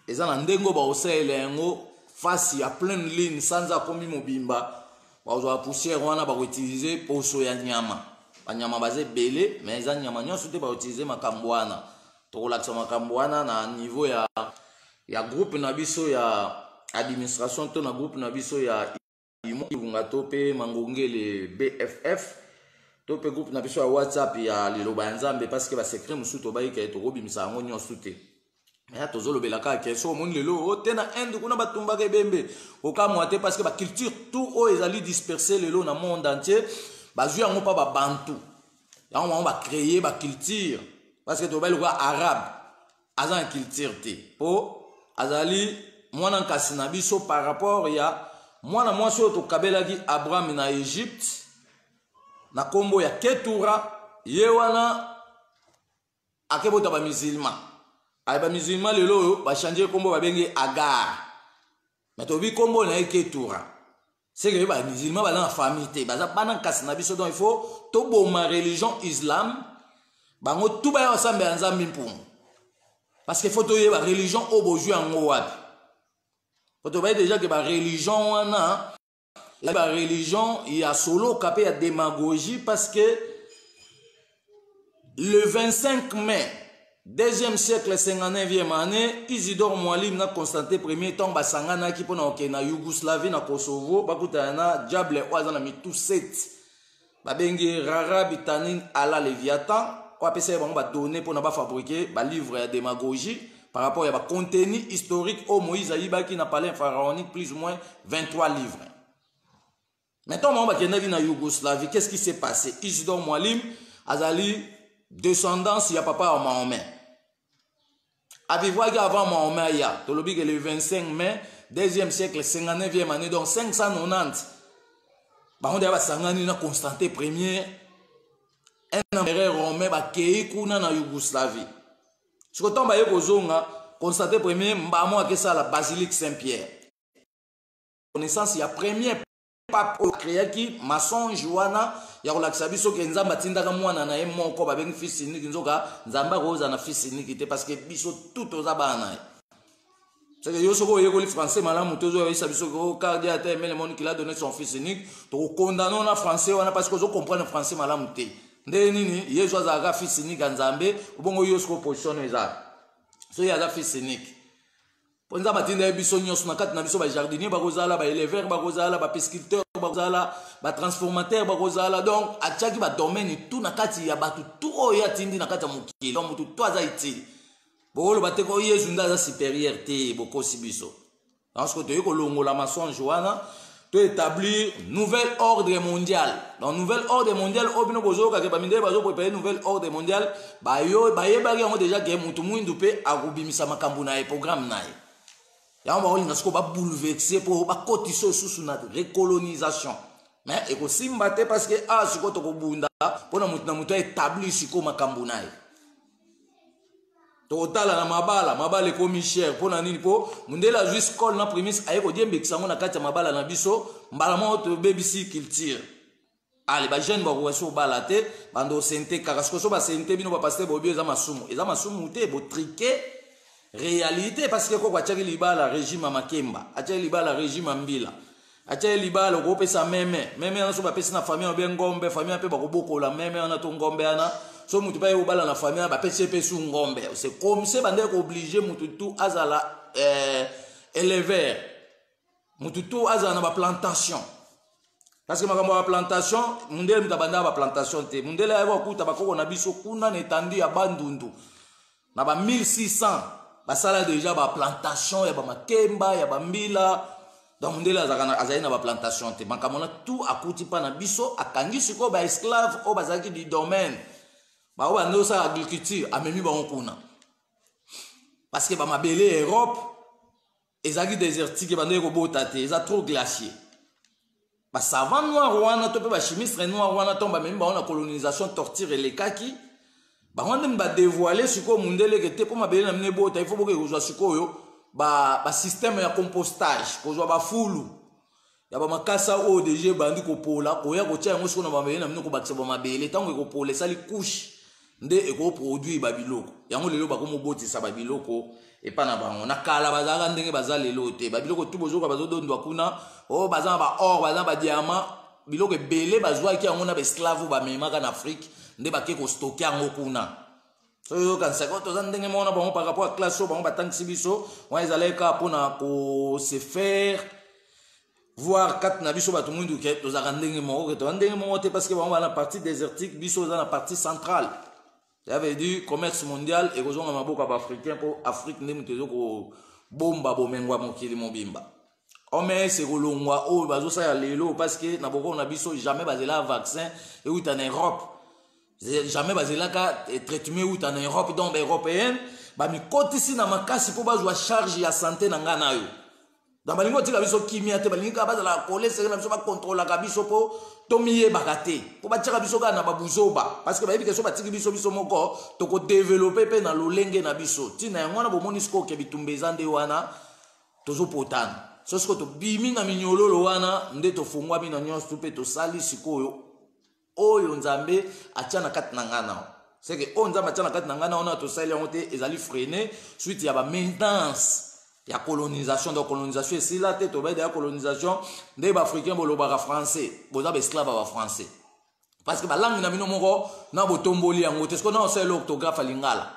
eza na ndengo ba osele yango face ya pleine ligne sanza komi mobimba ba ozo ba poussière wana ba utiliser poso ya nyama banyama baze belé mais eza nyama nyonso te ba utiliser makambo wana tokolakisa makambo wana na niveau ya groupe na biso ya administration to na groupe na biso ya Ibunga to pe Mangongele BFF to pe groupe na biso ya WhatsApp ya Liloba ya Nzambe parce que ba secret musu to bayika tokobimisa yango nyonso te mais tozolobela ka keso mon lelo o tena inde kuna batumba ke bembe okamwa te parce que ba culture tout o ezali disperser lelo na monde entier bazwi yango pa ba bantu yango ba créer ba culture parce que to bayelo kwa arabe azan culture te po azali mwana nkasi na biso par rapport ya mwana mwasi oyo tokabelaki Abraham na Egypte na kombo ya Ketura ye wana akebota ba musulman ay ba musulman lelo oyo ba changer kombo ba bengi Agar mais to bi kombo na Ketura c'est que ba musulman ba na famille te baza bana nkasi na biso donc il faut to boma religion islam bango tout ba ensemble ya Nzambe mpum parce que faut to ye ba religion oboju yango wapi. Quand on voit déjà que la religion, la religion, il y a solo capé à démagogie parce que le 25 mai, 2e siècle, 59e année, Isidore Mwalim a constaté premier temps basangana qui pendant que na Yougoslavie na Kosovo, bakuta na diable oazana mi tout set. Babengi rara bitanin ala Léviathan, on appelle ça ba donner pour na ba fabriquer ba livre à démagogie. Par rapport à un contenu historique au Moïse Aïba qui n'a parlé pharaonique plus ou moins 23 livres. Maintenant, on va dire dans Yougoslavie, qu'est-ce qui s'est passé? Isidore Mwalim, Azali, descendance, il y a papa à Mahomet. Avez-vous avant Mahomet, il y a, le 25 mai, 2e siècle, 59e année, donc 590. On a Constantin Ier, un empereur romain, qui est en Yougoslavie. Ce que tombe à Constantin Ier, mbamo akesa la basilique Saint-Pierre. Connaissance il y a premier pape créé qui maçon Joana ya kolakisa biso ke nzamba tindaka mwana na ye moko ba bengi fils unique nzoka nzamba roza na fils unique parce que biso tout oza bana. C'est que yo soko yeko li français malamu tozo yisa biso ko cardia te mais le monde qui l'a donné son fils unique to condamner na français wana parce que zo comprendre français malamu te. Nde nini yesu azaka fils unique nzambe ubongo yo soko position eza so ya fils unique ponza batinda biso nyonso na kati na biso ba jardinier bakozala ba éleveur bakozala ba pesquiteur bakozala ba transformateur bakozala donc atiaki ba domaine tout na kati ya batu tout oyo atindi na kati ya mokili donc mutu to aza itili bolo bateko yesu ndaza supérieur te bokosi biso parce que toyeko longola maçon Joana to établir nouvel ordre mondial. Dans nouvel ordre mondial, obino bozo ka ke baminde bazo préparer nouvel ordre mondial, ba yo ba yebaki yango déjà ke mutu mwindu pe akubimisa makambo na programme na ye. Ya ba olinga siko ba bouleverser pour ba kotiso susu na recolonisation. Mais eko simba te parce que siko to ko bunda pona mutu na mutu établir siko makambo na ye. Totala na mabala komi cher pona nini po mundela juste call na premise ayeko diembekisa ngo na kati ya mabala na biso mbala mo to BBC culture ali ba jeune ba ko bala te bando sente kakasko so ba sente bino ba pasteur bobi eza masumu te bo triquer réalité parce que ko kwa tchaki libala régime makemba atchaki libala régime mbila atchaki libala ko pesa meme na so ba pesa na famille obe ngombe famille pe ba ko bokola meme na to ngombe ana so mutu pa yobala na famille ba pese pesu ngombe c'est comme ça bande ko obligé mutu tout azala éleveur mutu tout azala na ba plantation parce que makambo ba plantation mundele mutabanda ba plantation te mundele ayo kuta bakoko na biso kuna na etandi ya bandundu na ba 1600 basala déjà ba plantation ya ba makemba ya ba mbila donc mundele azali na ba plantation te makambo na tout akuti pa na biso akangi siko ba esclave o bazaki du domaine ba o bando sa agriculture amemi ba kuna parce que ba mabele Europe ezaki désertique bando ko bota te eza trop glacier ba savant noir wana to pe ba chimiste noir wana tomba memi ba on la colonisation torture les kaki ba wande ba dévoiler siko mundele ke te po mabele na mne bota il faut boke kozwa siko yo ba système ya compostage kozwa ba fulu ya ba makasa o DG bandi ko pola ko ya ko tia ngo siko na mabele na mne ko bakisa ba mabele tango ko pola sali couche nde eko produit ba biloko yango lelo ba ko mobotisa ba biloko et pas na bango na kala bazaka ndenge bazalelo te ba biloko tout bozoka bazodondwa kuna o bazana ba or bazana ba diamant biloko ebele bazwaki yango na baesclave bamemaka en Afrique nde bake kostoke yango kuna soyo kansako toza ndenge mona bango par rapport à classe bango batangisi biso wana ezalaka mpona se faire voir kati na biso bato mwindu ke tozaka ndenge moko ke toza ndenge moko te parce que bango bana partie désertique biso oza na partie centrale ça veut dire commerce mondial ekozonga maboko ya baafricain mpo Afrique nde moto ezokobomba bomengo ya mokili mobimba ome sekolongwa oyo bazosala lelo parce que na bokolo na biso jamais bazela vaccin euta na Europe jamais bazelaka traitement euta na Europe donc baeuropéenne bamikotisi na makasi mpo bazwa charge ya santé na nga na yo donc balingi otika biso kimia te balingi kaka bazala kole seke na biso bakontrolaka biso mpo tomiyebaka te mpo batiaka biso kaka na babuzoba parce que bayebi ke so batiki biso moko tokodevelope mpe na lolenge na biso ntina yango wana bomoni sikoyo ke bitumba eza nde wana tozopotana so sikoyo tobimi na minyololo wana nde tofungwami na nyonso mpe tosali sikoyo oyo nzambe atia na kati na nga nao seke oyo nzambe atia na kati na nga nao na tosali yango te ezali freine suite ya bamaintenance ya colonisation donc colonisation esila te tobayede ya colonisation nde baafricain bolobaka français boza baesclave ya bafrançais parce que balangue na bino moko na botomboli yango te siko na osaleli orthographe ya lingala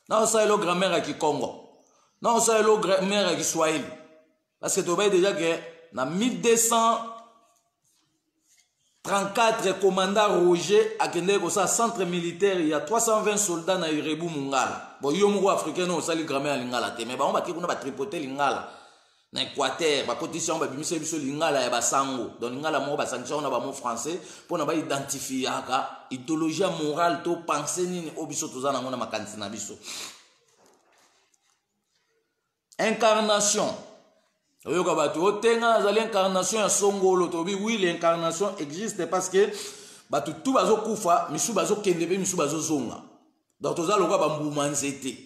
na osaleli grammaire ya kikongo na osaleli grammaire ya kiswahili parce que tobayede déjà que na 1234 commandant Roger akende kosala centre militaire ya 320 soldats na Irebu Mungala bon yo moko africain no osali grammaire ya lingala te mais bango baki kuna batripote lingala na Équateur bakotisi yango babimisa biso lingala ya basango donc lingala moko basangisa yango na bamo français mpona baidentifiaka idéologie morale to pensée nini oyo biso toza nango na makanisi na biso incarnation oyoka bato otenga azali incarnation ya songolo tobi oui l'incarnation existe parce que bato tout bazokufa misu bazokende mpe misu bazozonga donc toza lokwa bambuma nzete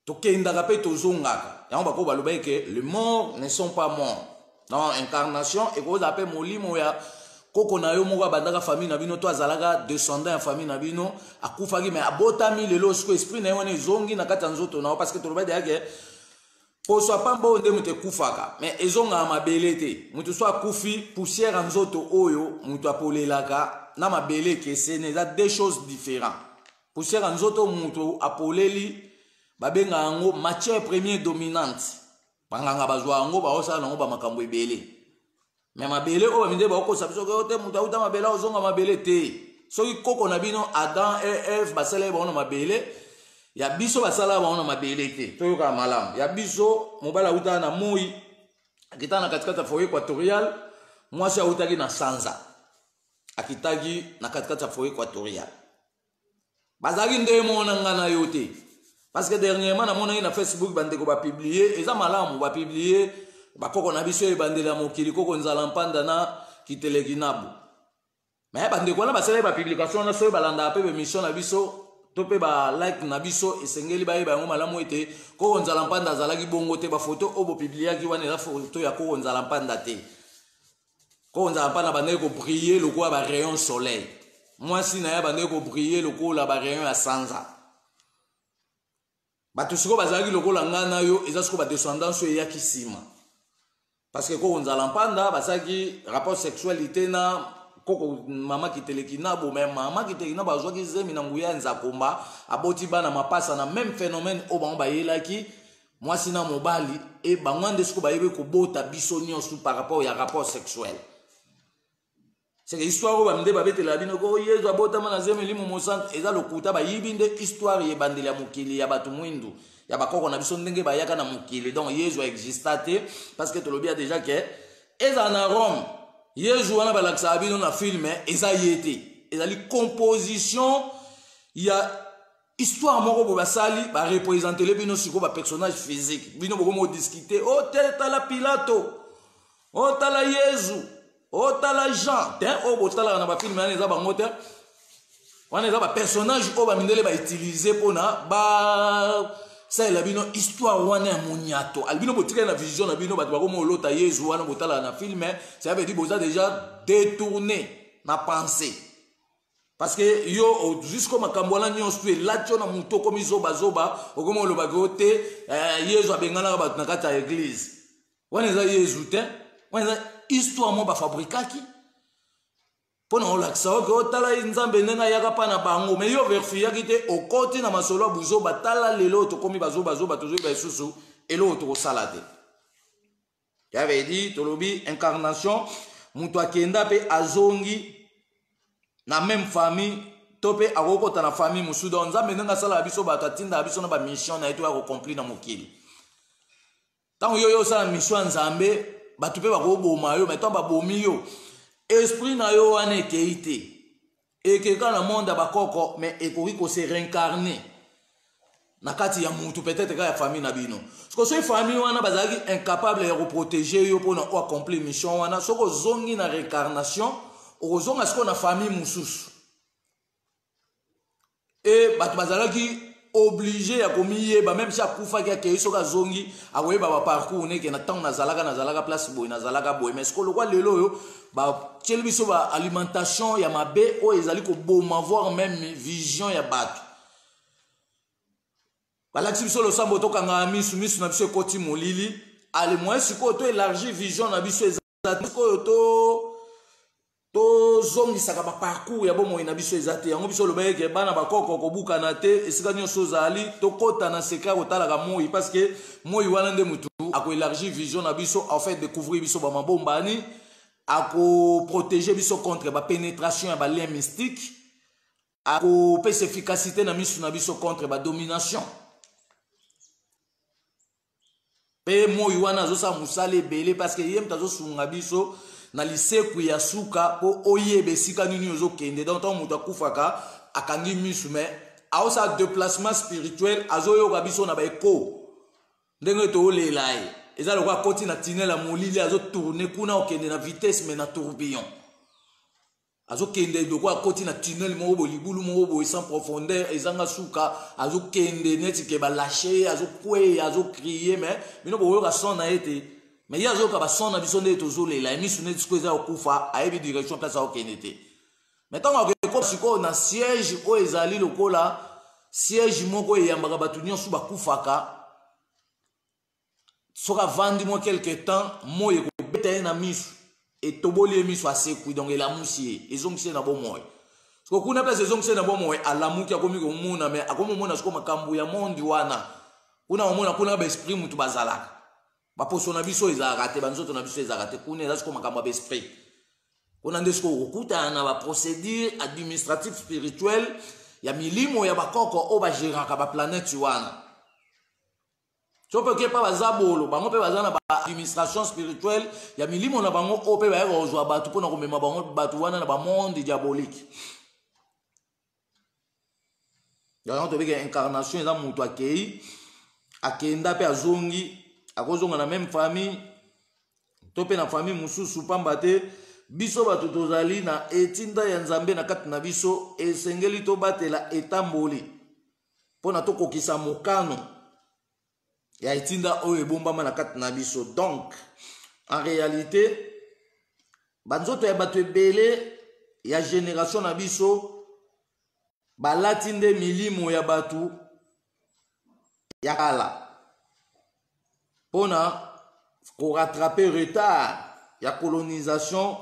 tokendaka mpe tozongaka yango bako balobaki ke les morts ne sont pas morts donc incarnation ekozala mpe molimo ya koko na yo moko abandaka famille na bino to azalaka descendant ya famille na bino akufaki mais abotami lelo siko esprit na ye wana ezongi na kati ya nzoto na yo parce que tolobaki deyake poso apamba oyo nde moto ekufaka mais ezongaka mabele te moto so akufi poussière ya nzoto oyo moto apolelaka na mabele ekeseni eza deux choses différentes poussière ya nzoto moto apoleli babenga yango matière première dominante banganga bazwa yango baosala nango bamakambo ebele mais mabele oyo baminde bakokosa biso ke te moto auta mabele ozonga mabele te soki koko na bino Adam et Ève basalaki bango na mabele ya biso basala bango na mabele te toyoka malamu ya biso mobali auta na moi akita na katikati ya forêt équatoriale mwasi autaki na sanza akitaki na katikati ya forêt équatoriale bazalaki nde mona nga na yo te parce que dernièrement namonaki na Facebook bandeko bapublie eza malamu bapublie bakoko na biso ebandeli ya mokili koko nzala mpanda na kiteleki nabu mais bandeko wana basalaki bapublication wana soki balandaka mpe bemission na biso to pe ba like na biso esengeli bayeba yango malamu ete koko nzala mpanda azalaki bongo te bafoto oyo bopubliaki wana eza foto ya koko nzala mpanda te koko nzala mpanda bandeki kobrille lokola barayon soleil mwasi na ye bandeki kobrille lokola barayon ya sanza bato siko bazalaki lokola nga na yo eza siko badescendance oyo eyaki nsima parce que koko nzala mpanda basalaki rapport sexualité na koko mama kiteleki nabo mais mama kiteleki nabo azwaki zemi na nguya nzakomba aboti bana mapasa na même phénomène oyo bango bayelaki mwasi na mobali e bango nde siko bayebi kobota biso nyonso par rapport ya rapport sexuel c'est que histoire oyo baminde babetela bino ko yezu abotama na zemi limo mosantu eza lokuta bayibi nde histoire yebandeli ya mokili ya bato mwindu ya bakoko na biso ndenge bayaka na mokili donc yezu exista te parce que tolobi ya déjà que eza na Rome yezu wana balakisaka bino na filme eza ye te ezali composition ya histoire moko bo basali barepresentele bino siko bapersonnage physique bino bokomo discuter o te tala Pilato o tala yezu o tala Jean te o botalaka na bafilme wana eza bango te wana eza bapersonnage oyo bamindele bautilize mpona salela bino histoire wana ya moniato albino botikali na vision na bino bato bakoma olota yezu wana botalaka na filme ça veut dire boza déjà détourné na pensée parce que yo jusqu'au makambo wana nyonso elati yo na moto okomi zobazoba okoma olobaki o te yezu abenganaka bato na kati ya église wana eza yezu te wana eza histoire mo bafabrikaki Pona olakisa oke otala nzambe ndenga yaka pa na bango mais yo verifia kite okoti na masolo buzo batala lelo to komi bazo batozo ba susu elo to kosala te. J'avais dit tolobi incarnation mutu akenda pe azongi na même famille tope akokota na famille musuda nzambe ndenga sala biso bato atinda biso na ba mission na eto ya accomplir na mokili. Tango yo sala mission nzambe bato pe bakoboma yo mais to ba bomi yo esprit na yo wana ekeite ekeka na monde bakoko mais ekoki ko se réincarner na kati ya mutu peut-être ka ya famille na bino parce que famille wana bazaki incapable ya protéger yo pour na accomplir mission wana soko zongi na réincarnation ozonga siko na famille mususu et bato bazalaki obligé ya komiyeba même si akufa ki akei soka zongi akoyeba ba parcours neke na tango nazalaka place boy nazalaka boy mais siko lokwa lelo yo ba tieli biso ba alimentation ya mabe o ezali ko boma voir même vision ya bato balaki biso losambo tokanga misu na biso ekoti molili ale moyen siko to élargir vision na biso ezali ko to zongisaka ba parcours ya bomo ina biso ezate yango biso lobeke bana bakoko kobuka na te esika nyonso zali to kota na secret kotalaka moi parce que moi wana nde mutu ako élargir vision na biso en fait découvrir biso ba mabombani ako protéger biso contre ba pénétration ya ba lien mystique ako pesa efficacité na misu na biso contre ba domination pe moi wana zo sa musale belé parce que yem tazo sunga biso na liseku ya suka po oyebe sika nini ozokende donc tant mutu akufaka akangi misu mais aosa déplacement spirituel azoyoka biso na baeko ndenge toolela ye eza lokwa koti na tunnel ya molili azotourne kuna okende na vitesse mais na tourbillon azokende lokwa koti na tunnel moko boye libulu moko boye sans profondeur ezanga suka azokende neti ke balâche azokweya azokriye mais bino boyoka son na ye te mais il y a des gens qui sont habitués à la mission de Kufa à une direction place à aucune été. Maintenant, on a siège au Ezali le cola siège moko et yambaka batunyo sous bakufaka. Sera vendu moi quelque temps, moi et bête na misu et toboli misu à sekou donc la moussier et zong c'est na bon moi. Ce qu'on a place zong c'est na bon moi à la mou qui a commis au monde mais à comme mona comme makambu ya monde wana. Kuna mona kuna ba esprit mutu bazalaka. Baposo na biso ezarate banzoto na biso ezarate kuna eza ko makambo d'esprit kuna ndesko okuta na ba procédure administrative spirituel ya milimo ya bakoko o ba géraka ba planète wana so pe ke pa bazabolo bango pe bazana ba administration spirituelle ya milimo na bango o pe ba ozwa batu pona ko mema bango batu wana na ba monde diabolique ya on tobeke incarnation eza mutu akei akenda pe azongi akozonga na même famille tope na famille mususu pamba te biso bato tozali na etinda ya nzambe na kati na biso esengeli tobatela etamboli mpona tokokisa mokano ya etinda oyo ebombama na kati na biso donc en réalité banzoto ya bato ebele ya génération na biso balati nde milimo ya bato ya kala pona ko rattraper retard ya colonisation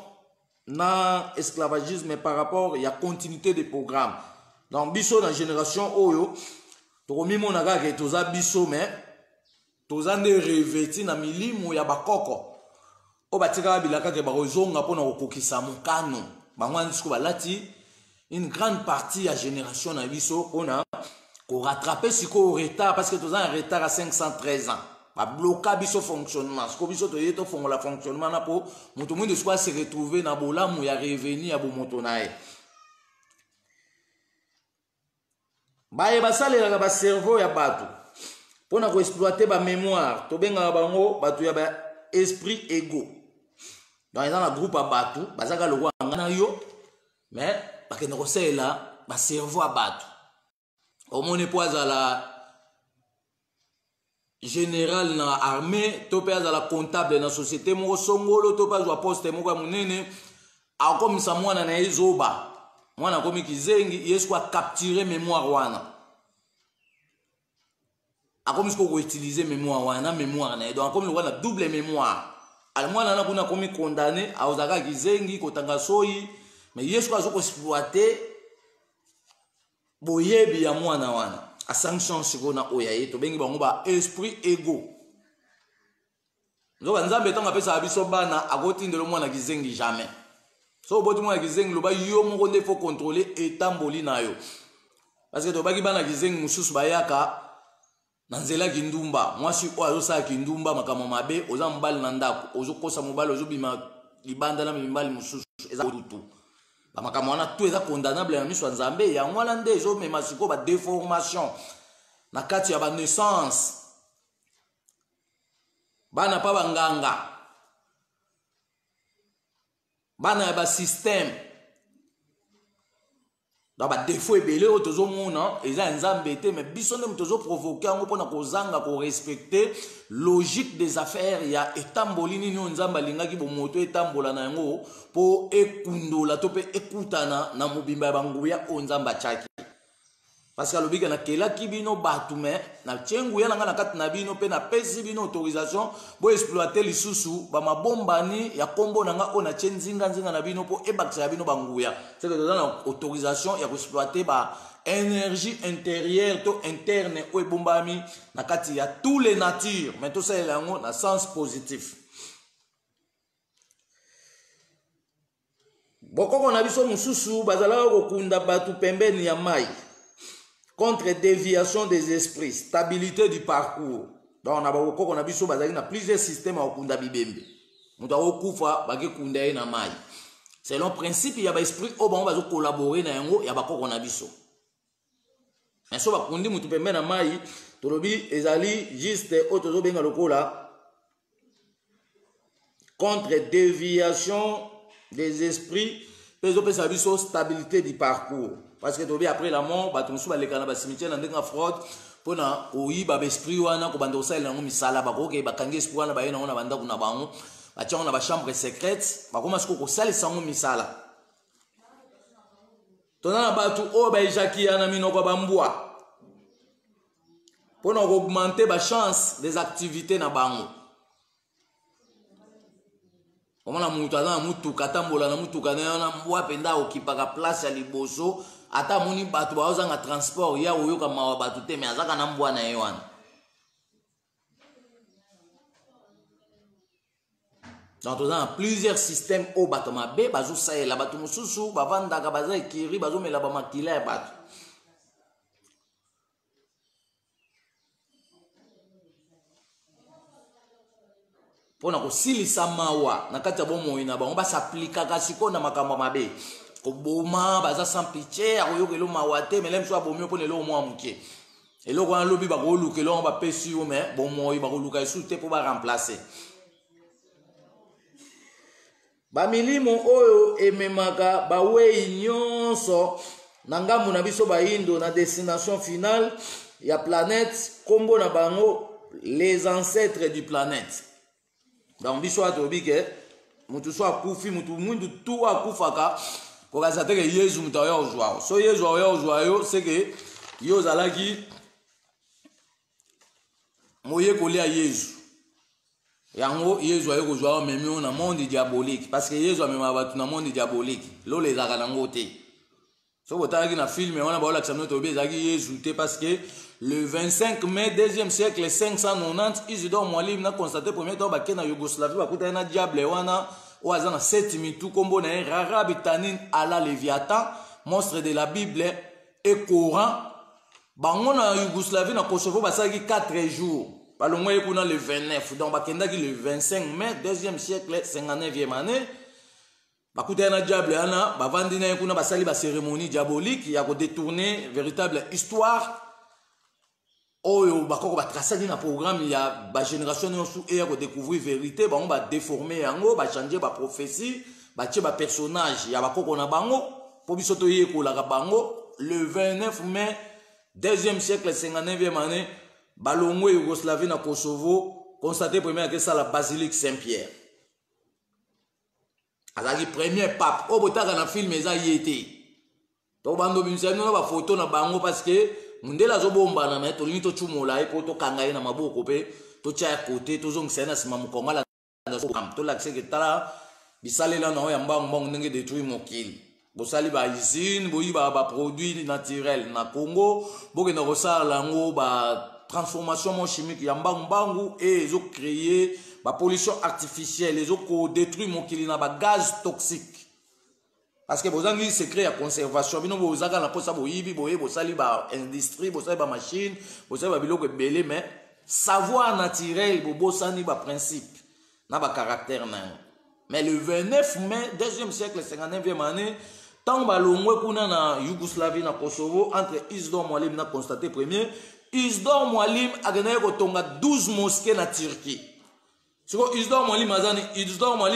na esclavagisme par rapport ya continuité des programmes donc biso na génération oyo tokomimona kaka toza biso mais toza nde revêti na milimo ya bakoko o batikaka bilaka ke bakozonga mpona kokokisa mokano bango wana siko balati une grande partie ya génération na biso mpona ko rattraper siko retard parce que toza un retard à 513 ans ba bloquer biso fonctionnement ce que biso toye to fongola fonctionnement na po moto mwinde soit se retrouver na bolamu ya revenu ya bomoto nae baye basalelaka ba cerveau ya bato pona ko exploiter ba mémoire to benga bango bato ya ba esprit ego donc dans la groupe ya bato bazaka lokwa ngana yo mais bakende ko sela ba cerveau ya bato omone poza la général na armée to pe azala comptable na société moko songolo to pa zwa poste moko munene akomisa mwana na ezoba mwana komi kizengi yesu a capturer mémoire wana akomisi ko utiliser mémoire wana mémoire na donc akomi wana double mémoire al mwana na kuna komi condamné aozaka kizengi kotanga soyi mais yesu azo ko exploiter boyebi ya mwana wana a sanction sikona oya ye to bengi bango ba esprit ego nzoka nzambe tanga pesa biso bana akotindelo mwana kizengi jamais so boti mwana kizengi loba yo moko nde faut contrôler etamboli na yo parce que to baki bana kizengi mususu bayaka na nzela kindumba mwasi oyo azosala kindumba makambo mabe oza mobali na ndako ozokosa mobali ozobima libanda na mibali mususu eza lutu bamakambo wana tu eza condamnable na miso ya nzambe yango wana nde ezomema sikoyo badeformation na kati ya banaissance bana pa banganga bana ya basystème dans ba défaut ebele oyo tozomona eza ya nzambe te mais biso nde moto tozoprovoke yango mpona kozanga korespecte logique des affaires ya etamboli nini oyo nzambe alingaki bomoto etambola na yango mpo ekundola to mpe ekutana na mobimba ya banguya oyo nzambe atiaki parce que alobika nakelaki bino bato me natie nguya na ngai na kati na bino mpe napesi bino autorisation boexploite lisusu bamabombani ya nkombo na ngai oyo natie nzinganzinga na bino mpo ebakisa ya bino banguya seke toza na autorisation ya koexploite baénergie intérieure to interne oyo ebombami na kati ya tous les natures mais tosalela yango na sens positif. Bokoko na biso mosusu bazalaka kokunda bato pembeni ya mai contre déviation des esprits, stabilité du parcours. Donc, on a vu plusieurs systèmes à okunda bibembe. Nous avons kufa bage kunda na mai. Selon le principe, il y a des esprits qui vont collaborer na yango, il y a bakoko na biso. Mais so bakundi mutu pembe na mai, tolobi ezali juste otozo benga lokola contre déviation des esprits, peso pesa biso stabilité du parcours. Parce que après la mort, bato musu balekana ba cimetière na ndenga fraude pona oyiba ba esprit wana ko banda osala nango misala bakoke bakangi esprit wana bayena ona banda kuna bango batia na ba chambre secrète bakoma siko ko sala sango misala tona bato o ba ejaki yana minoko bambwa pona augmenter ba chance des activités na bango. Omona mutu aza na mutuka tambola na mutuka na yana mbwa penda okipaka place ya liboso ata moni bato baozanga transport ya oyoka mawa bato te me azaka na mbwa na ye wana. Donc toza na plusieurs systèmes o bato mabe bazosalela bato mosusu bavandaka baza ekiri bazomela bamakila ya bato. Pona kosilisa mawa na kati ya bomoi na bango basaplikaka sikoyo na makambo mabe koboma baza sans pitié akoyoka elo mawa te mais lem so abomi mpona eloko mwa moke eloko wana lobi bakoluka eloko bapesi yo mais bomoi bakoluka esu te mpo baremplace bamilimo oyo ememaka bawei nyonso na ngambu na biso bayindo na destination finale ya planète kombo na bango les ancêtres du planète. Donc biso atobi ke mutu so akufi mutu mwindu tu akufaka kokaza teke Yesu mutu oyo ozwa so Yesu oyo ozwa yo seke yo zalaki moye kolia Yesu yango Yesu oyo kozwa memi na monde diabolique parce que Yesu amema batu na monde diabolique lo les zaka nango te so botalaki na film wana baola ksamno tobi ezaki Yesu te parce que le 25 mai 2e siècle 590 Isidore Mwalimu na constaté premier temps baké na Yougoslavie bakuta na diable wana oaza na 7000 tout kombo na Rara Bitanin ala Léviathan monstre de la Bible et Coran bango na Yougoslavie na Kosovo basaki 4 jours balongwa ekuna le 29 donc bakendaki le 25 mai 2e siècle 59e année bakuta na diable ana bavandi na ekuna basali ba cérémonie diabolique ya ko détourner véritable histoire oyo bakoko batrasaki na programme ya ba génération nyonso eya ko découvrir vérité bango ba déformer yango ba changer ba prophétie ba tie ba personnage ya bakoko na bango po biso to yekolaka bango le 29 mai 2e siècle 59e année balongo Yougoslavie na Kosovo constaté premier que ça la basilique Saint-Pierre azaki premier pape o botaka na film eza yete to bando bimisano na ba photo na bango parce que mundela zobombana me tolingi to chumola epo to kanga ye na maboko pe to tia côté to zongisa na sima mukongala to lakse ke tala bisalela na ya mbango ndenge détruire mokili bosali ba usine boyi ba produit naturel na Congo boke na kosala lango ba transformation chimique ya mbangu et ils ont créé ba pollution artificielle, ils ont détruit mokili na ba gaz toxique parce que bozangi secret ya conservation bino bozaka na posa boyibi boye bosali ba industrie bosali ba machine bosali ba biloko belé mais savoir naturel bobosani ba principe na ba caractère na. Mais le 29 mai 2e siècle 59e année tant balongwe kuna na Yougoslavie na Kosovo entre Isidore Mwalim na constaté premier Isidore Mwalim a kotonga 12 mosquées na Turquie. Siko Isidore Mwalim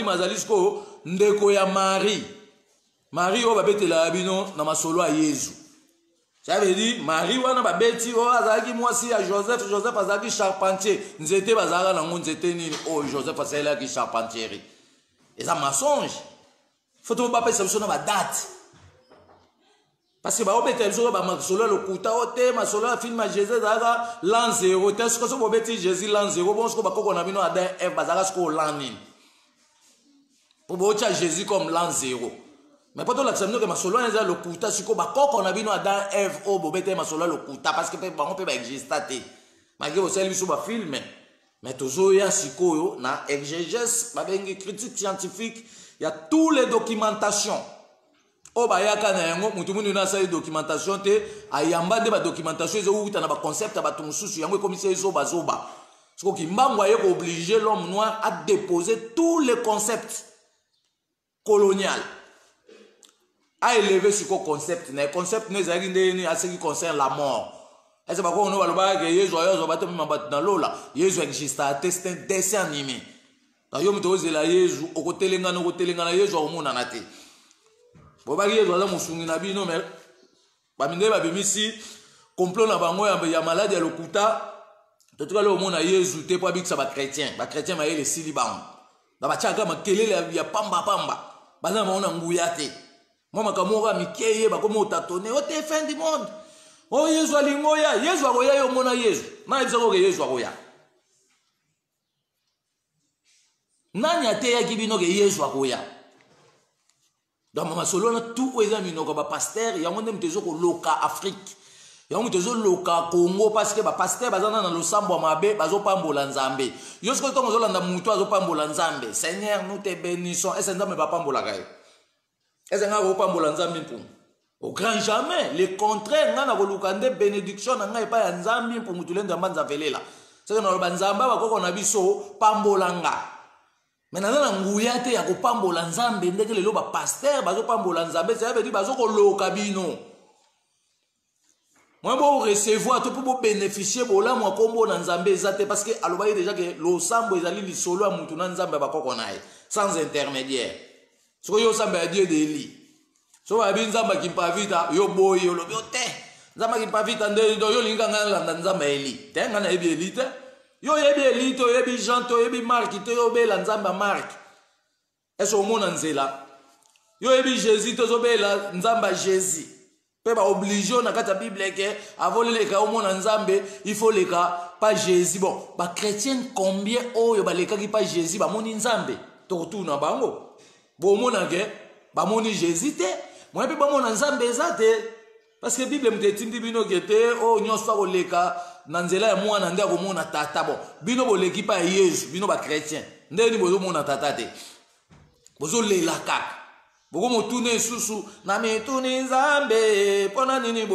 azali siko ndeko ya Marie o babete la bino na masolo a Yesu. Ça veut dire Marie wana babeti o azaki mwasi ya Joseph azaki charpentier nzete bazaka na nzete nini o Joseph asala ki charpentier. Et ça mensonge. Faut to ba pesa biso na ba date. Parce que ba obeta biso ba masolo le kuta ote masolo a film Jésus daga l'an 0 test ko so bobeti Jésus l'an 0 bon ko ba koko na bino Adam Eve bazaka ko l'an nini. Pour bocha Jésus comme l'an 0. Mais pas tout l'accepter que masolo na le kuta siko ba koko na bino Adam Eve o bobeta masolo le kuta parce que ba on peut ba exister. Malgré vous savez biso ba film mais toujours ya siko na exégèse ba bengi critique scientifique, il y a tous les documentations. O bayaka na yango mutu mundu na sali documentation te ayamba de ba documentation ezo uta na ba concept ba tumususu yango comme ça ezoba zoba. Siko kimbango aye ko obliger l'homme noir à déposer tous les concepts colonial. A élever ce concept na concept ne zaki ndeni à ce qui concerne la mort. Est-ce pas qu'on va le ba que Yesu ayo ba te mamba na lola. Yesu existe à tester dessin animé. Dans yo mutu ozela Yesu okotelenga no kotelenga na Yesu omona na te. Bobaki Yesu aza musungi na bino mais baminde babimisi complot na bango ya malade ya lokuta totuka le omona Yesu te po abikisa ba chrétien ba yele silibango na bachaka makelele ya pamba bana maona nguya te mama kamoka mikeye bakomo otatone ote fin du monde o Yesu alingoya Yesu akoya yo mona Yesu na ibisa ko Yesu akoya nani ate ya kibino ke Yesu akoya. Dans ma solo na tout examine ko ba pasteur ya ngone mtezo ko loka Afrique ya ngone mtezo loka Congo parce que ba pasteur bazana na losambo mabe bazo pambola nzambe yo siko tongo zolanda mutu azo pambola nzambe Seigneur nous te bénissons et nzambe ba pambola kai ese nga ko pambola nzambe mpu au grand jamais le contraire nga na ko lukande bénédiction na ngai pa ya nzambe mpu mutu lenda mbanza velela c'est que na ba nzamba ba koko na biso pambola nga. Maintenant na nguya te ya kopambola nzambe ndeke lelo ba pasteur bazo pambola nzambe ça veut dire bazo ko loka bino. Moi bo recevoir to pour bénéficier bola mo kombo na nzambe ezate parce que aloba déjà que lo sambo ezali li solo a mutu na nzambe ba koko nae sans intermédiaire. Soko yo samba ya Dieu de Eli. So ba bin nzamba kimpa vita yo boy yo lo te. Nzamba kimpa vita nde yo linga ngala na nzamba Eli. Tenga na ebi Eli te. Yo yebi Elito, yebi Jean, to yebi Marc, to yobe la nzamba Marc. Est-ce au monde nzela? Yo yebi Jésus, to zobe la nzamba Jésus. Pe ba obligé na kata Bible ke avole le ka au monde nzambe, il faut le ka pas Jésus. Bon, ba chrétien combien o yo ba le ka ki pas Jésus ba moni nzambe. To retourna bango. Bo mona ke ba moni Jésus te. Moi pe ba mona nzambe ezate. Parce que Bible me tindi bino kete o nyonso ko leka nanzela ya mwana ndia ko mona tata bon bino bo l'équipe ya Yesu bino ba chrétien ndeni bozo mona tata te bozo lela kaka boko motune susu na metuni nzambe pona nini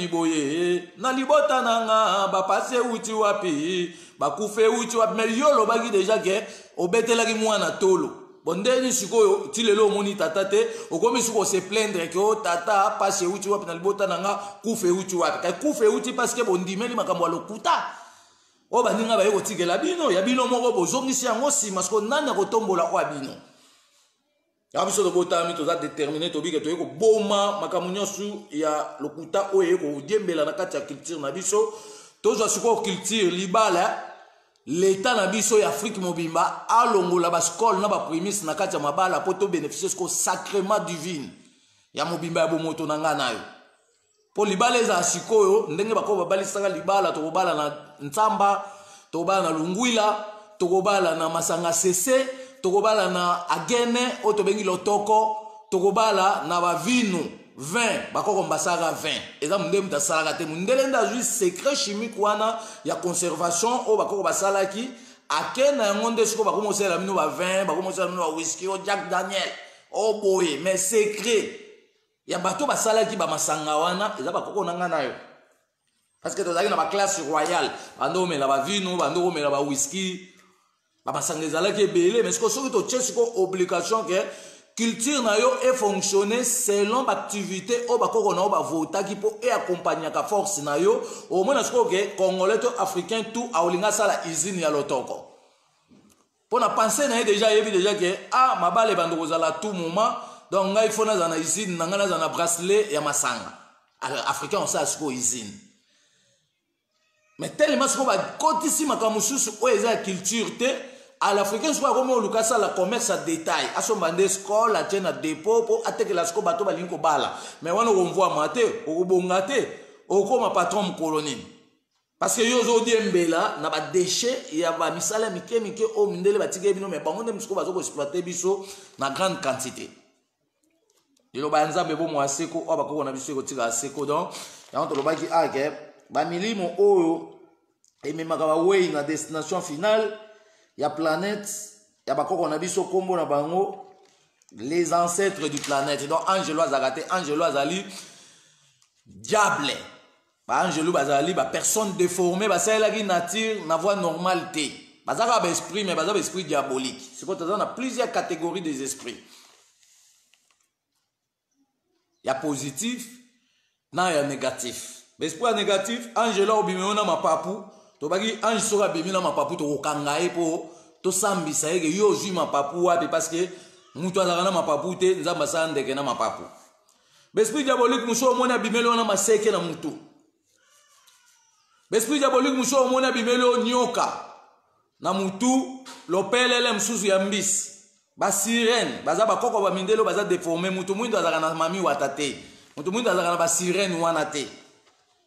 boye na libota nanga ba passe uti wapi ba kufe uti wapi mais yolo baki déjà que obetela ki mwana tolo. Bon, ndeni sikoyo tilelo moni tata te okomi siko se plaindre que o tata passe uti wapi na libota nanga kufe uti wapi kai kufe uti parce que bondimeli makambo lokuta o baninga ba yeko tigela bino ya bino moko bozongisi yango sima parce que nani akotombola kwa bino ya biso lobota mi toza déterminé to bike to yeko boma makambo nyonso ya lokuta o yeko diembela na kati ya culture na biso tozo siko culture libala. L'état na biso ya Afrique mobimba alongola ba skol na ba prémisse na kati ya mabala poto bénéficier ce sacrement divine ya mobimba ya bomoto na ngana yo po libala za sikoyo ndenge bako babali sanga libala to bala na ntsamba to bala na lungwila to bala na masanga sese tokobala na agene o tobengi lotoko tokobala na bavino 20 bakoko mbasaka 20 eza munde muta salaka te mundele nda juste secret chimique wana ya conservation o bakoko basalaki akena yango nde siko bakoma osala mino ba 20 bakoma osala mino ba whisky o Jack Daniel o boye mais secret ya bato basalaki ba masanga wana eza bakoko nanga nayo parce que tozalaki na ba classe royale bando omela ba vino bando omela ba whisky ba masanga ezalaki ebele mais siko soki totie siko obligation que culture na yo e fonctionner selon l'activité o bakoko na o bavotaki po e accompagner ka force na yo au moins siko que congolais to africain tout a olinga sala usine ya lotoko pour na penser na déjà yebi déjà que ah mabale bando kozala tout moment donc ngai faut na za usine na ngana za na bracelet ya masanga africain on sa siko usine mais tellement siko ba kotisi makamususu o eza culture te à l'Africain, je crois que la commerce à détail. À son bandé, score, la chaîne à dépôt, pour attaquer la score, bateau, balinko bala. Mais on voit maté, au bongate, au comme patron colonie. Parce que yo dit mbela, n'a pas déchets, il y a pas misala, mike, au mindele, batigé, mais bon, on aime ce qu'on va exploiter, biso, na grande quantité. Il y a un exemple, bon, moi, seko, oh, bah, on a vu ce que tu as seko, donc, il y a un truc qui a, bah, milimo, oh, et même, ma way, la destination finale, il y a planète, il y a bakoko na biso kombo na bango les ancêtres du planète. Donc Angelo Azagate, Angelo Azali diable. Ba Angelo Bazali ba personne déformée, ba ça la nature na voie normale té. Ba ça ba esprit mais ba ça esprit diabolique. C'est quoi on a plusieurs catégories des esprits. Il y a positif, na il y a négatif. L'esprit négatif, Angelo obimeona ma papu. Tobaki ange sora bimina mapapu to kangaye po to sambisa eke yo zui mapapu wapi parce que mutu azakana mapapu te nzamba sa ndeke na mapapu. L'esprit diabolique muso mona bimelo na maseke na mutu. L'esprit diabolique muso mona bimelo nyoka na mutu lopelele msusu ya mbisi. Ba sirène baza ba koko ba mindelo baza déformé mutu mwindo azakana mami watate. Mutu mwindo azakana ba sirène wana te.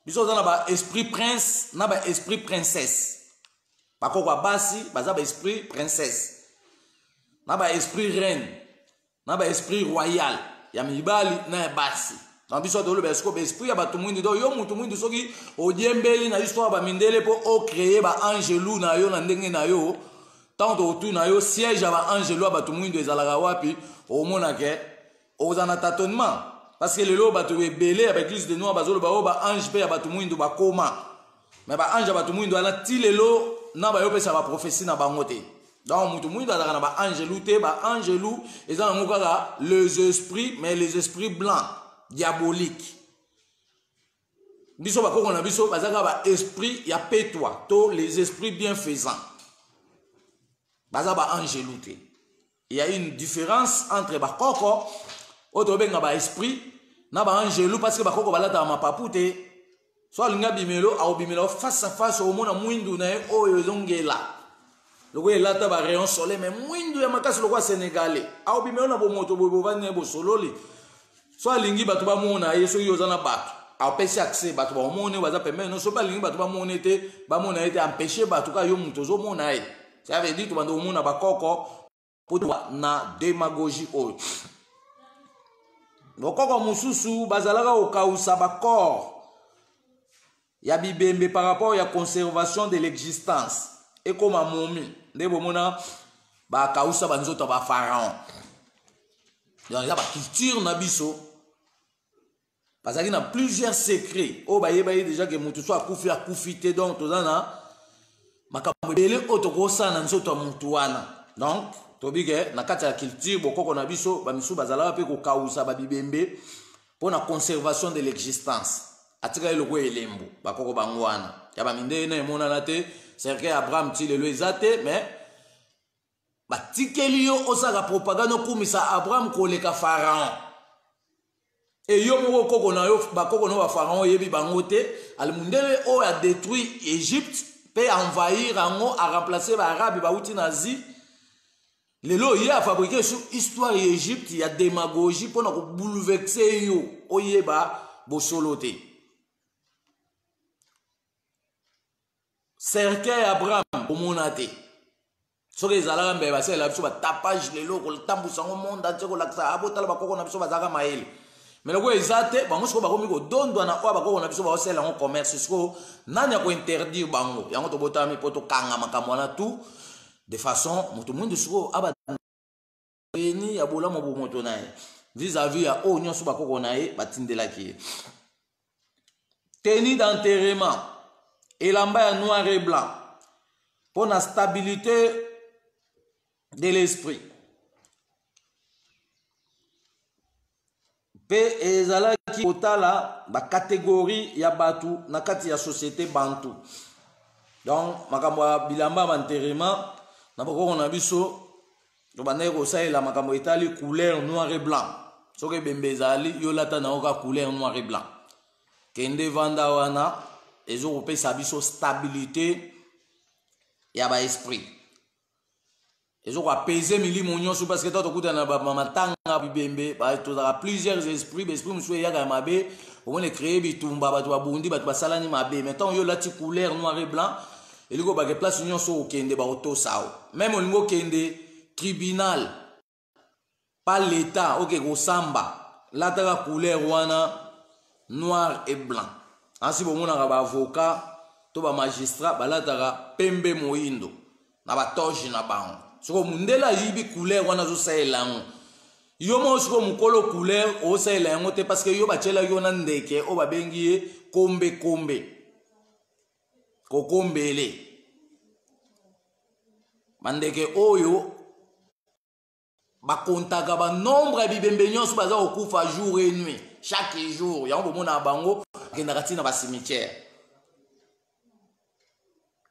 Biso za na ba esprit prince na ba esprit princesse. Ba kokwa basi baza ba esprit princesse. Na ba esprit reine na ba esprit royal ya mibali na basi. Na biso to lo ba esprit ya bato mwindi do yo mutu mwindi soki odiembeli na histoire ba mindele po o créer ba angelou na yo na ndenge na yo. Tant autour na yo siège ya ba angelou bato mwindi ezalaka wapi o mona ke o za na tâtonnement. Parce que le lot va te belé avec l'église de Noir, bazolo ba ange pe ba tumuindo ba koma. Mais ba ange ba tumuindo ana ti le lot na ba yo pe sa ba prophétie na bangote. Donc mutumuindo ala na ba angelou te ba angelou ezana ngokaka les esprits mais les esprits blancs diaboliques. Biso ba koko na biso bazaka ba esprit ya petwa to les esprits bienfaisants. Baza ba angelou te. Il y a une différence entre ba koko autre benga ba esprit na ba angelou parce que ba koko balata ma papute so linga bimelo a bimelo face à face au mona mwindu na o yozongela loko elata ba rayon soleil mais mwindu ya makasi loko sénégalais a bimelo na bo moto bo vane bo sololi so lingi batu ba mona yeso yozana batu a pesi accès batu ba mona baza pembe no so ba lingi batu ba mona te ba mona ete empêcher batu ka yo muto zo mona e ça veut dire to bando mona ba koko pour na démagogie o. Lokoko mususu bazalaka okausa ba corps ya bibembe par rapport à la conservation de l'existence et comme a momie nde bomona ba kausa banzota ba pharaon. Donc il y a ba culture na biso parce qu'il y a plusieurs secrets o ba yeba déjà que mutu so akufi te donc tozana makambo bele otokosa na nzoto mutu wana. Donc tobike na kati ya culture bokoko na biso ba misu bazala pe ko kausa ba bibembe pour la conservation de l'existence atika eloko elembo bakoko bangwana ya ba minde na emona na te cercle Abraham ti lelo ezate mais batikeli yo osaka propagande kumisa Abraham koleka pharaon et yo moko koko na yo bakoko no ba pharaon yebi bango te al mundele o a détruit Égypte pe envahir ango a remplacer ba arabe ba uti nazi. Lelo il a fabriqué sur histoire d'Égypte, il y a démagogie pour nous bouleverser yo oyeba bosolote. Cercueil Abraham omonate. soki ezalaka mbeba basalela biso batapage lelo kotambusa ngo monde ante kolakisa abotala bakoko na biso bazalaka mayele mais loko eza te bango sikoyo bakomi kodondwa na oyo bakoko na biso baosalela yango commerce sikoyo nani ya kointerdire bango yango tobotami mpo tokanga makambo wana tout de façon moto mwindu sikoyo abani ya bolamu bomoto na ye vis-à-vis ya oyo nyonso bakoko na ye batindelaki ye tenue d'enterrement elamba ya noir et blanc pour la stabilité de l'esprit. Pe ezalaki kotala ba catégorie ya batu na kati ya société bantu. Donc makambo ya bilamba d'enterrement na boko na biso to banaye ko saela makambo etali couleur noir et blanc. Soki bembezali yo lata na oka couleur noir et blanc. Kende vanda wana ezo ko pesa biso stabilité ya ba esprit. Ezo ko apaiser milimo nyonso parce que toto kuta na ba matanga bibembe ba to za plusieurs esprits, esprit musu ya ga mabe, on les créer bitumba ba to babundi ba to basalani mabe. Maintenant yo lati couleur noir et blanc, eliko ba ke place nyonso okende ba auto sao. Même olingo kende tribunal pas l'état OK go samba, la ta couleur wana noir et blanc. Ainsi bon mona ba avocat to ba magistrat balataka pembe moindo na ba toji na bango soko mundela yibi couleur wana zo saelango yo mo soko mukolo couleur o saelango te parce que yo bachela yo na ndeke o babengi ye kombe kombe kokombele mandeke oyo bakontaka ba nombre ya bibembe nyonso baza kokufa jour et nuit chaque jour yango bomona bango kendaka tina ba cimetière.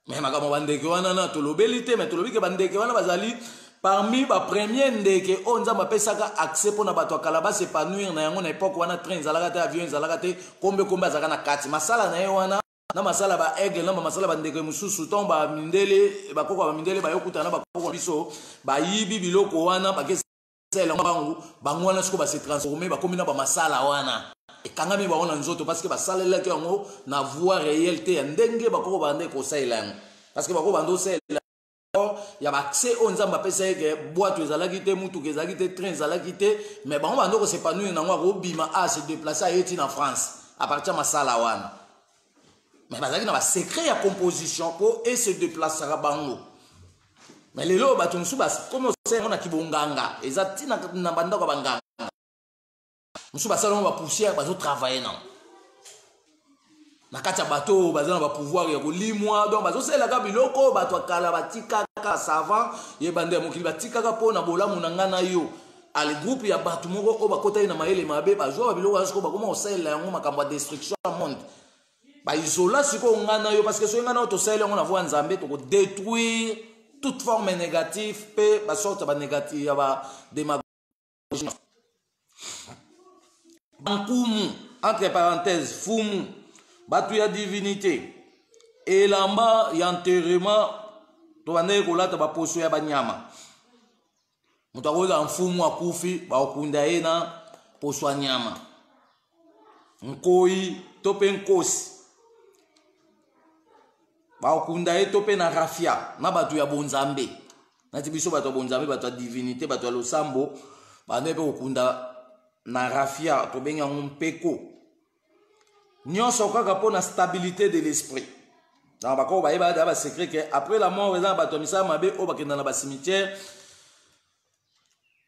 Mais makambo bandeke wana na tolobeli te mais tolobi ke bandeke wana bazali parmi ba premier ndeke o nzamba pesaka accès pona bato akala ba s'épanouir na yango na époque wana train zalaka te avion zalaka te kombe azaka na kati masala na ye wana na masala ba aigle na masala bandeke mususu tomba mindele bakoko ba mindele ba yokuta na bakoko biso ba yibi biloko wana bakesela bango wana siko ba se transformer ba komina ba masala wana ekangami ba ona nzoto parce que ba salela ke yango na voix réalité ndenge bakoko bande ko saela parce que bakoko bando saela ya ba accès on nzamba pesa ke boîte ezalaki te mutu ezalaki te train ezalaki te mais bango bando ko s'épanouir na ngwa ko bima a se déplacer à yeti na France à partir masala wana mais bazaki na ba secret ya composition pour et se déplacer à bango mais lelo bato musu bas comme c'est on a kibonganga ezati na banda ko banganga musu basala ba poussière bazo travailler non na kati ya bato bazana ba pouvoir ya kolimwa donc bazo sela ka biloko bato akala batika ka savant ye bande mokili batika ka pona bolamu na ngana yo al groupe ya bato moko o bakota ina maele mabe bazo ba biloko asko bakoma osela yango makambo ya destruction ya monde ba isola siko ngana yo parce que so ngana to sela yango na voix nzambe to ko détruire toute forme négative pe ba sorte ba négative ya ba démagogie. Bankumu, entre parenthèses, fumu, batu ya divinité, elamba ya enterrement, to bande kolata ba poso ya banyama. Mutu akoza mfumu akufi, ba okunda ye na poso ya nyama. Nkoi, tope nkosi. Ba okunda ye tope na rafia, na batu ya bonzambe. Nati biso batu ya bonzambe, batu ya divinité, batu ya losambo, bande pe okunda na rafia to benga mpeko nyonso kaka po na stabilité de l'esprit dans bako ba yeba ba secret que après la mort eza bato misa mabe o bakenda na ba cimetière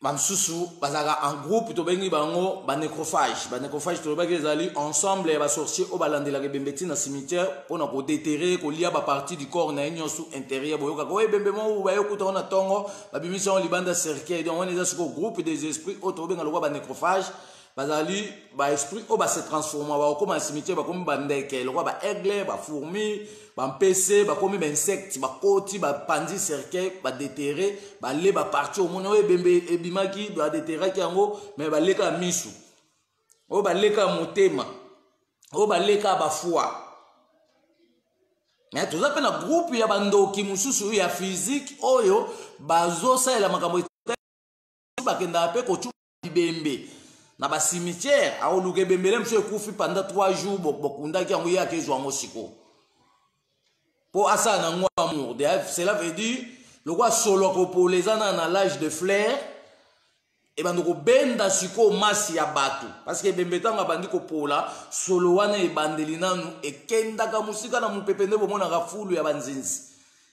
mamsusu bazaka en groupe to bengi bango ba nécrophage to baki ezali ensemble ba sorcier o balandela ke bembeti na cimetière pona ko déterrer ko lia ba partie du corps na nyonso intérieur boyoka ko bembe mo ba yokuta na tongo ba bimisa on libanda cercueil donc on est ce groupe des esprits o to benga lo ba nécrophage bazali ba esprit o ba se transformer ba comme cimetière ba comme ba ndeke lo ba aigle ba fourmi ba mpese ba comme ba insecte ba koti ba pandi cercueil ba déterrer ba le ba partie au mono bembe ebimaki ba déterrer ki yango mais ba leka misu o ba leka motema o ba leka ba foi mais tout ça pe na groupe ya bandoki mususu ya physique oyo bazo saela makambo ba kenda pe ko chu bembe na ba cimetière a oluke bembele monsieur kufi pendant 3 jours bokunda ki yango yake zwango siko po asa na ngwa amour cela veut dire Le quoi solo ko pour les ans dans l'âge de fleurs et ben ko benda siko masi ya batu parce que bembetanga bandi ko pola solo wana e bandelina nu e kenda ka musika na mupepende bomona ka fulu ya banzinzi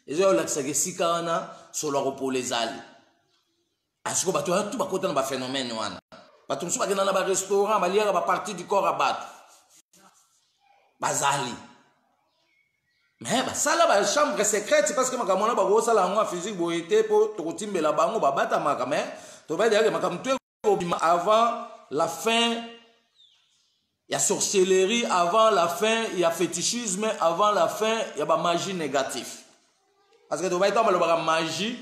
ezo la kisake sika wana solo ko pour les ali asiko batu tout ba kota na ba phénomène wana batu musu ba kena na ba restaurant ba liaka ba partie du corps à batu bazali mais bah ça là ba chambre secrète parce que makamona ba go sala ngwa physique bo été pour to kotimbela bango ba bata makame to ba dire que makamtu avant la fin il y a sorcellerie, avant la fin il y a fétichisme, avant la fin il y a ba magie négative parce que to ba itamba ba magie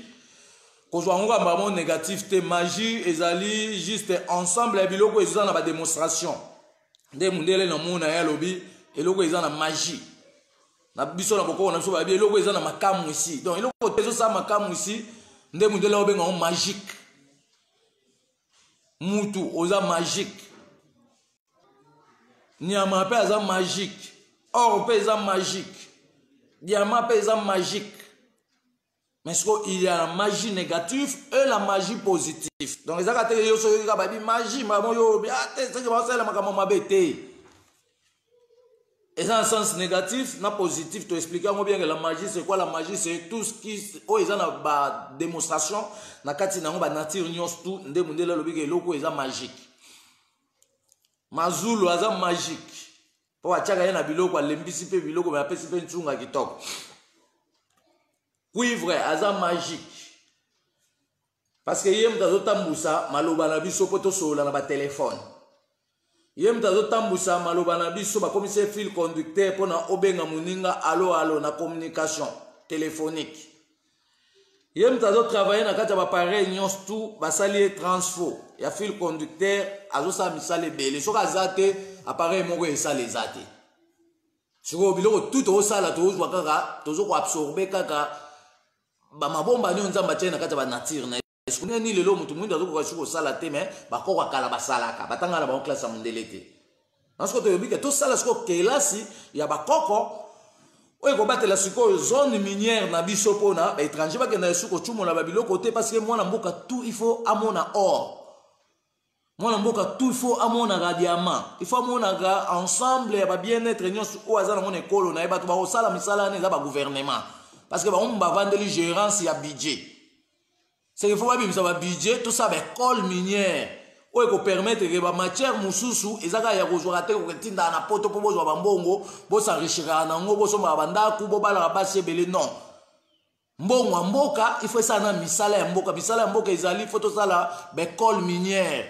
ko zo ngwa ba négatif te magie ezali juste ensemble ya biloko ezana ba démonstration nde mundele na mona ya lobi eloko ezana magie na biso na boko na biso ba bi eloko ezana makamu ici donc eloko tezo sa makamu ici nde mundele obenga on magique mutu oza magique nyama pe aza magique or pe aza magique diamant pe aza magique mais il y a la magie négative et la magie positive donc ezaka te yo so ka ba bi magie mamo yo bi ate c'est que ba sala makamo mabete. Et dans un sens négatif, na positif, tu expliques bien que la magie, c'est quoi la magie? C'est tout ce qui... Oh, ils ont une démonstration. Na kati na ba nature nyos tout, nde mundela lobi ke loko eza magique. Mazulu aza magique. Po achaka yana biloko alembisi pe biloko mais apesi pe ntsunga kitoko. Cuivre aza magique. Parce que yem tazo tambusa maloba na biso poto sola na ba téléphone. Yem tazo tambusa maloba na biso ba commissaire fil conducteur pona obenga muninga allo na communication téléphonique. Yem tazo travailler na kati ba appareil nyos tout basali transfo ya fil conducteur azo sa misale bele soka azate appareil moko esale zate. Siko biloko tout o sala to zwa kaka tozo ko absorber kaka ba mabomba ni nzamba tena kati ba nature na est-ce que ni lelo mutu mwinda zo ko siko sala te mais ba ko kala basalaka batanga na ba classe mondele te. Parce que to yobi ke to sala siko kelasi ya ba koko oye ko batela siko zone minière na biso pona ba étranger ba kena siko chumo na ba biloko te parce que mwana mboka tout il faut amona or. Mwana mboka tout il faut amona ga diamant. Il faut amona ga ensemble ya ba bien-être nyonso o azana mona ekolo na ba to ba sala misala ne za ba gouvernement parce que ba on ba vandeli gérance ya budget. C'est qu'il faut pas bimisa ba budget tout ça ba école minière oye ko permettre que ba matière mususu ezaka ya kozwa te ko tinda na poto po bozwa ba mbongo bo s'enrichira na ngo bo soma banda ku bo bala ba sebele non mbongo mboka il faut ça na misala ya mboka ezali faut to sala ba école minière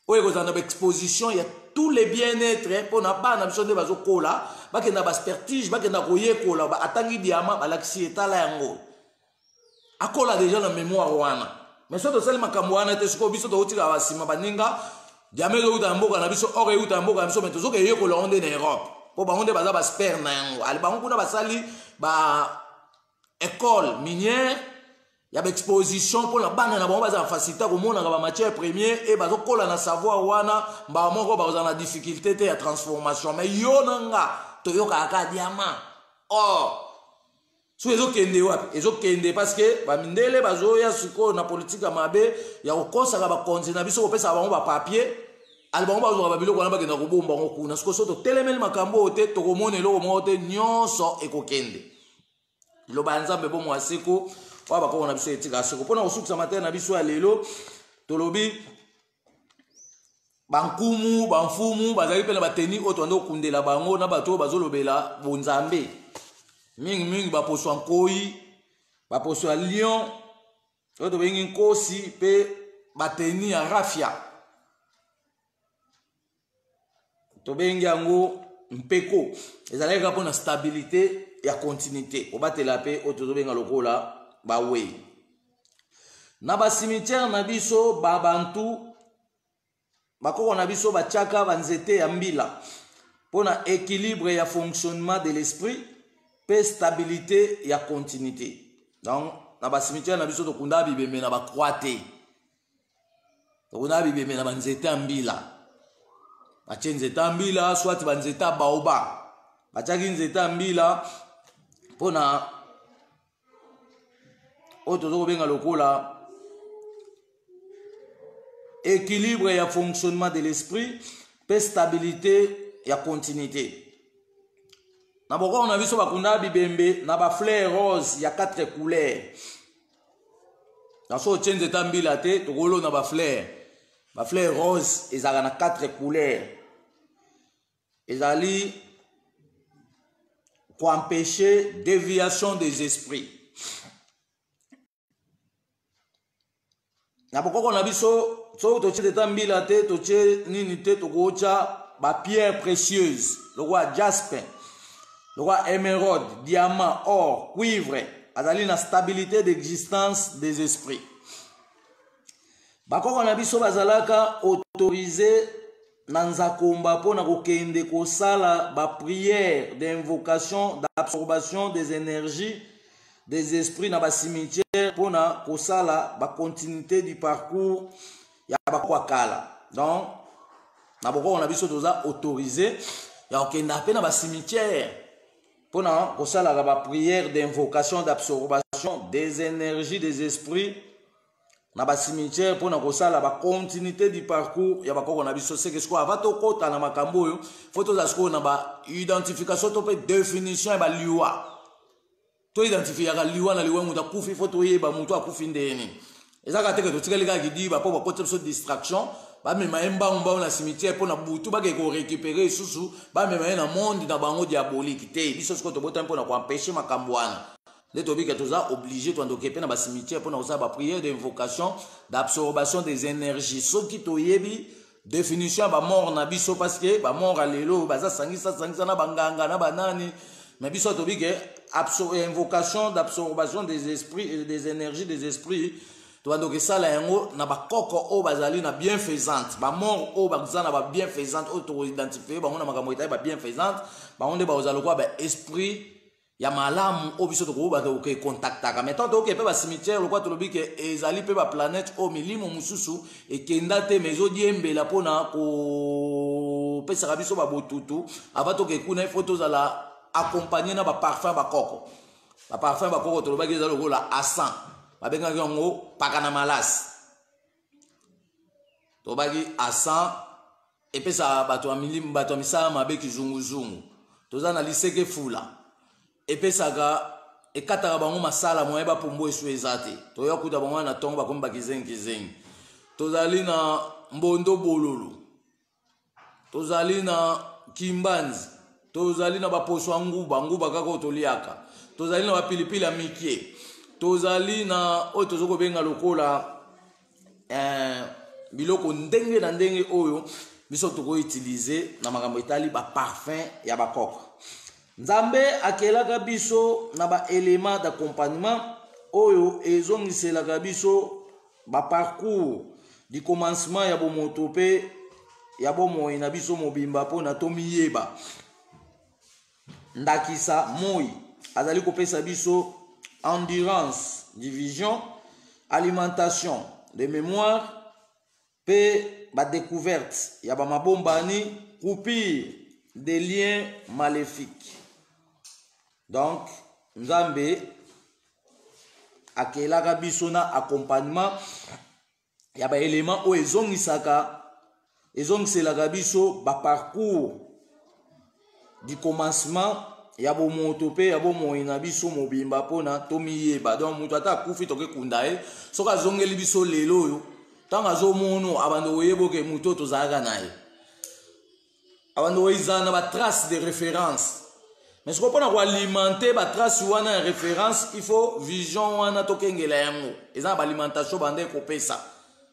oye ko zana ba exposition ya tous les bien-être pour na ba na biso nde bazo kola ba kenda ba expertise ba kenda koyekola ba atangi diamant ba laksi etala yango akola déjà la mémoire wana mais soto sali makambo wana te siko biso to utika basima baninga diamant do uta mboka na biso ore uta mboka na biso mais tozoke yekola onde na Europe po ba onde baza ba sper na yango ali bango kuna basali ba école minière ya ba exposition pour la bana na bango baza facilité ko mona ba matière première et bazo kola na savoir wana ba moko baza na difficulté te ya transformation mais yo nanga to yoka aka diamant oh so ezokende wapi ezokende parce que bamindele bazoya siko na politique ya mabe ya kokosaka bakonzi na biso kopesa bango bapapier ali bango bazoka babiloko wana bakenda kobomba ngo kuna siko so totelemeli makambo te tokomona eloko moko te nyonso ekokende liloba ya nzambe bomo ya siko oyo bakoko na biso etika siko mpona kosukisa matere na biso ya lelo tolobi bankumu bamfumu bazali mpe na bateni oyo toande kokundela bango na bato oyo bazolobela bonzambe mingi baposo nkoi baposo ya lion oyo tobengi nkosi mpe bateni ya rafia tobengi yango mpeko ezalaki kaka mpona stabilité ya continuité kobatela mpe oyo tozobenga lokola bawei na basimitiere na biso babantu bakoko na biso batiaka banzete ya mbila mpona équilibre ya fonctionnement de l'esprit pe stabilité ya continuité donc na basimitiere na biso tokunda bibembe na bakroix te tokunda bibembe na banzete ya mbila batie nzete ya mbila swati banzete ya baoba batiaki nzete ya mbila mpona oyo benga lokola équilibre et fonctionnement de l'esprit, pe stabilité et continuité. Na boko on a vu so bakunda bibembe na ba fleur rose ya 4 couleurs. Na so change tambila te tokolo na ba fleur rose ezala na 4 couleurs. Ezali pour empêcher déviation des esprits. Na boko on a vu so to change tambila te to che nini te tokocha ba pierre précieuse, le roi jasper, le roi émeraude, diamant, or, cuivre, azali na stabilité d'existence des esprits. Bako na biso bazalaka autorisé nanzakomba pona kokende kosala ba prière d'invocation, d'absorption des énergies des esprits na ba cimetière pona kosala ba continuité du parcours ya bakwa kala. Donc na boko na biso toza autorisé ya okenda pe na ba cimetière pona kosala ba prière d'invocation, d'absorption des énergies des esprits na ba cimetière pona kosala ba continuité du parcours ya bakoko na biso. C'est que ce qu'on va to kota na makambo yo faut to zasko na ba identification to pe définition ya ba liwa to identifier ya liwa na liwa muta kufi faut to yeba mutu akufi ndeni ezaka teke to tikalika kidiba po ba kota so distraction ba mema emba na cimetière pona butu ba ke ko récupérer susu ba mema na monde na bango diabolique te biso ce ko to bota pona ko empêcher makambo wana. Les tobiques sont obligés de s'occuper dans le cimetière pour nous faire la prière d'invocation, d'absorption des énergies. Ce qui est définition de mort na biso parce que ba mort à l'élo, baza sangisa na banganga na banani, mais biso tobique invocation, d'absorption des esprits et des énergies des esprits. Toi donc ça là yango na ba koko o bazali na bienfaisante, ba mort o bazana na ba bienfaisante auto identifier ba on na makambo ita ba bienfaisante, ba on de ba ozalo kwa ba esprit ya malamu obiso to ko ba ke contactaka maintenant to ke pe ba cimetière lo kwa to lobi ke ezali pe ba planète o milimo mususu e kenda te mezo diembela pona ko pesa biso ba botutu abato ke kuna photo za la accompagner na ba parfum ba koko to lobi ke ezalo ko la asan ba benga ngo pakana malas to bagi asan e pesa bato milimo bato misala mabe kizunguzungu to za na liseke fula epesaka ekataka bango masala moye ba pombo esu ezate to yakuta bango na tongo bakomba kizengi tozali na mbondo bololo tozali na kimbanzi tozali na baposo nguba kaka toliaka tozali na bapilipili ya mikie tozali na oyo tozoko benga lokola biloko ndenge na ndenge oyo biso toko utiliser na makambo etali ba parfum ya bakoko. Nzambe akelaka biso na ba éléments d'accompagnement oyo ezongiselaka biso ba parcours du commencement ya bomoto pe ya bomoi na biso mobimba pona tomiyeba. Ndakisa moi azali kopesa biso endurance, division, alimentation de mémoire pe ba découverte ya ba mabombani coupure des liens maléfiques. Donc, Nzambe akelaka biso na accompagnement ya ba élément o ezongiselaka biso ba parcours du commencement ya bomoto pe ya bomoi na biso mobimba pona tomiyeba. Donc mutu ata akufi toke kunda ye soka azongeli biso lelo oyo tanga zomono abando oyeboke mutu tozalaka naye abando oyizana ba trace de référence. Mais ce qu'on peut alimenter ba trace wana en référence, il faut vision wana tokengela yango. Eza ba alimentation bande ko pesa.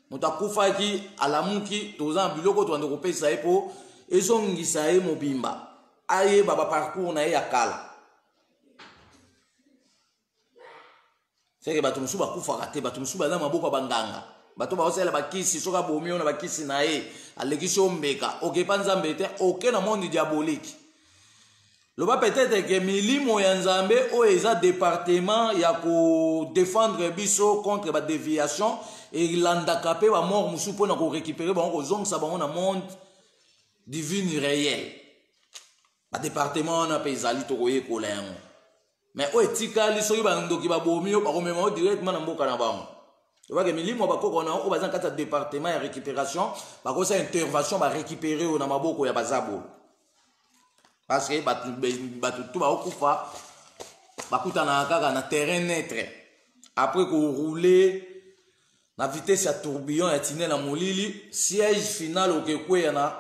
Mutakufa ki alamuki toza biloko to ande ko pesa epo ezongisa e mobimba. Aye baba parcours na ya kala. C'est que bato musu bakufa kate bato musu baza maboko banganga. Bato ba osela bakisi soka bomio na bakisi na e alekisho mbeka. Okepa Nzambe te aucun monde diabolique. Le ba peut-être que milimo ya Nzambe o eza département ya ko défendre biso contre ba déviation et landaka pe ba mort musu pona ko récupérer ba ko zongsa ba na monde divin réel. Ba département na pe ezali to koye kolengo. mais o etikali soki bandoki babomi yo bakomema directement na mboka na bango. Tu vois que milimo bakoko na o bazan kata département ya récupération bakosa intervention ba récupérer na maboko ya bazabo. Parce que batu tout ba okufa bakutana kaka na terrain neutre. Après qu'on roule na vitesse ya tourbillon ya tine na molili, siège final au kekwe na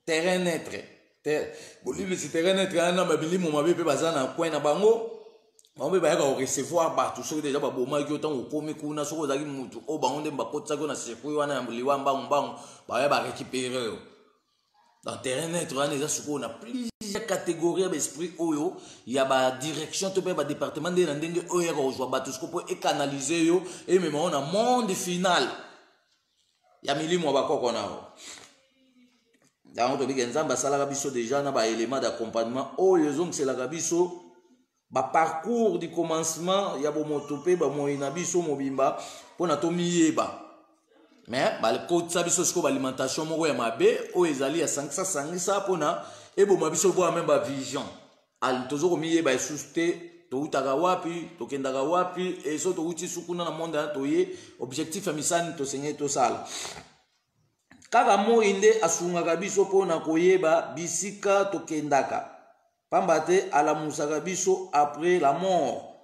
terrain neutre. Bolili si terrain neutre na mabilimo mabepe bazana coin na bango. On peut recevoir partout ceux déjà ba boma ki autant okomi kuna soko zaki mutu o bango nde bakotsa ko na sekui wana ya liwa mbangu ba ba récupérer dans terrain net wana eza soko na plusieurs catégories d'esprit oyo ya ba direction to pe ba département de ndenge oyo ko jwa batu soko po e canaliser yo et même on a monde final ya milimo bakoko nao dans to bi nzamba sala biso déjà na ba élément d'accompagnement oyo zong c'est la biso ba parcours du commencement ya bo motope ba moina biso mobimba pona to miyeba mais ba le code sa biso sko ba alimentation moko ya mabe o ezali ya sangisa pona e bo mabiso bo même ba vision al tozo ko miyeba esuste to utaka wapi to kendaka wapi e so to uti sukuna na monde na to ye objectif ya misani to senye to sala kaka mo inde asunga biso pona koyeba bisika to kendaka Pambate à la musaka biso après la mort.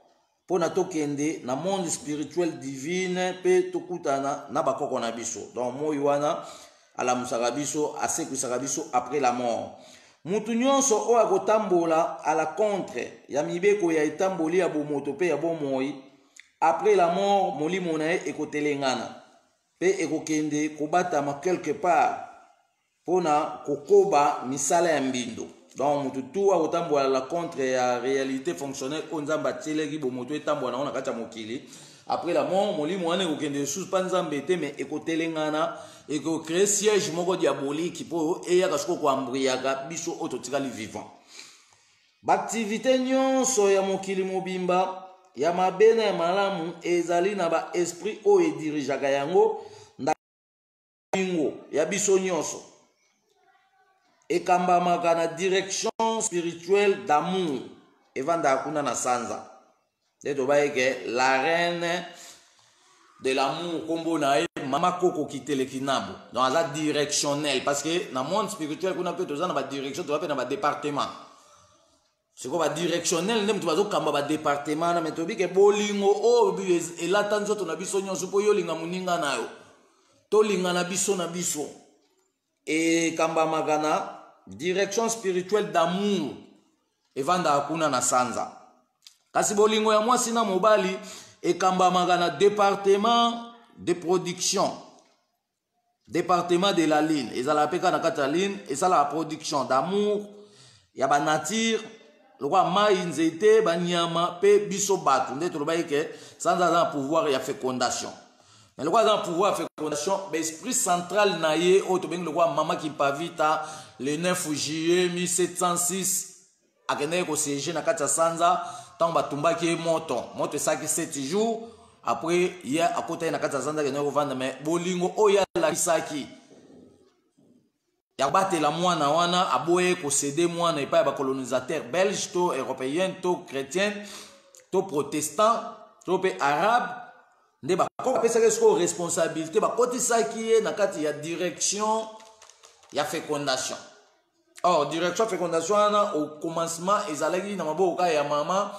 Pona tokende na monde spirituel divine pe tokutana na bakoko na biso. Donc mo yuana à la musaka biso asekusaka biso après la mort. Mutu nyonso o akotambola à la contre ya mibeko ya etamboli ya bomoto pe ya bomoi après la mort molimo na e ekotelengana pe ekokende kobatama quelque part pona kokoba misala ya mbindo. Donc tout a autant boire la contre la réalité fonctionnelle on zamba télé bomoto etambo na kata mokili après la mort molimo ane ko kende sous panzambete mais ekotelengana et ko créer siège moko diabolique po e ya kasiko ko ambriaga biso ototikali vivant activité nyonso ya mokili mobimba ya mabena ya malamu ezali na ba esprit o e dirigeaka yango ndingo ya biso nyonso ekambamaka na direction spirituelle d'amour evanda akuna na sanza ndeto bayeke la reine de l'amour kombo na ye mama koko kiteleki nabo donc aza directionnel parce que na monde spirituel kuna mpe toza na badirection toza mpe na badepartement siko badirectionnel nde moto bazokamba badepartement na me tobike bolingo oyo elata nzoto na biso nyonso mpo yolinga moninga na yo tolinga na biso ekambamaka na direction spirituelle d'amour evanda akuna na sanza kasi bolingo ya mwasi na mobali ekambamaka na département de production département de la ligne ezala peka na kati ya ligne ezala la production d'amour ya banature lokwa mai nzete banyama pe biso bato nde tolobai ke sanza aza na pouvoir ya fécondation mais lokwa aza na pouvoir ya fécondation l'esprit central na ye oyo tobengi lokwa mama Kimpavita le 9 juillet 1706 akendeki kosiege na kati ya sanza ntango batumbaki ye moto esaki 7 jours après ye akota ye na kati ya sanza akendeki kovanda mais bolingo oyo alakisaki ya kobatela mwana wana aboye kosede mwana epai ya bacolonisateur belge to européen to chrétien to protestant to mpe arabe nde bapesaki sikoyo responsabilité bakotisaki ye na kati ya direction ya fécondation. Or direction fécondation wana au commencement ezalaki na maboko ya mama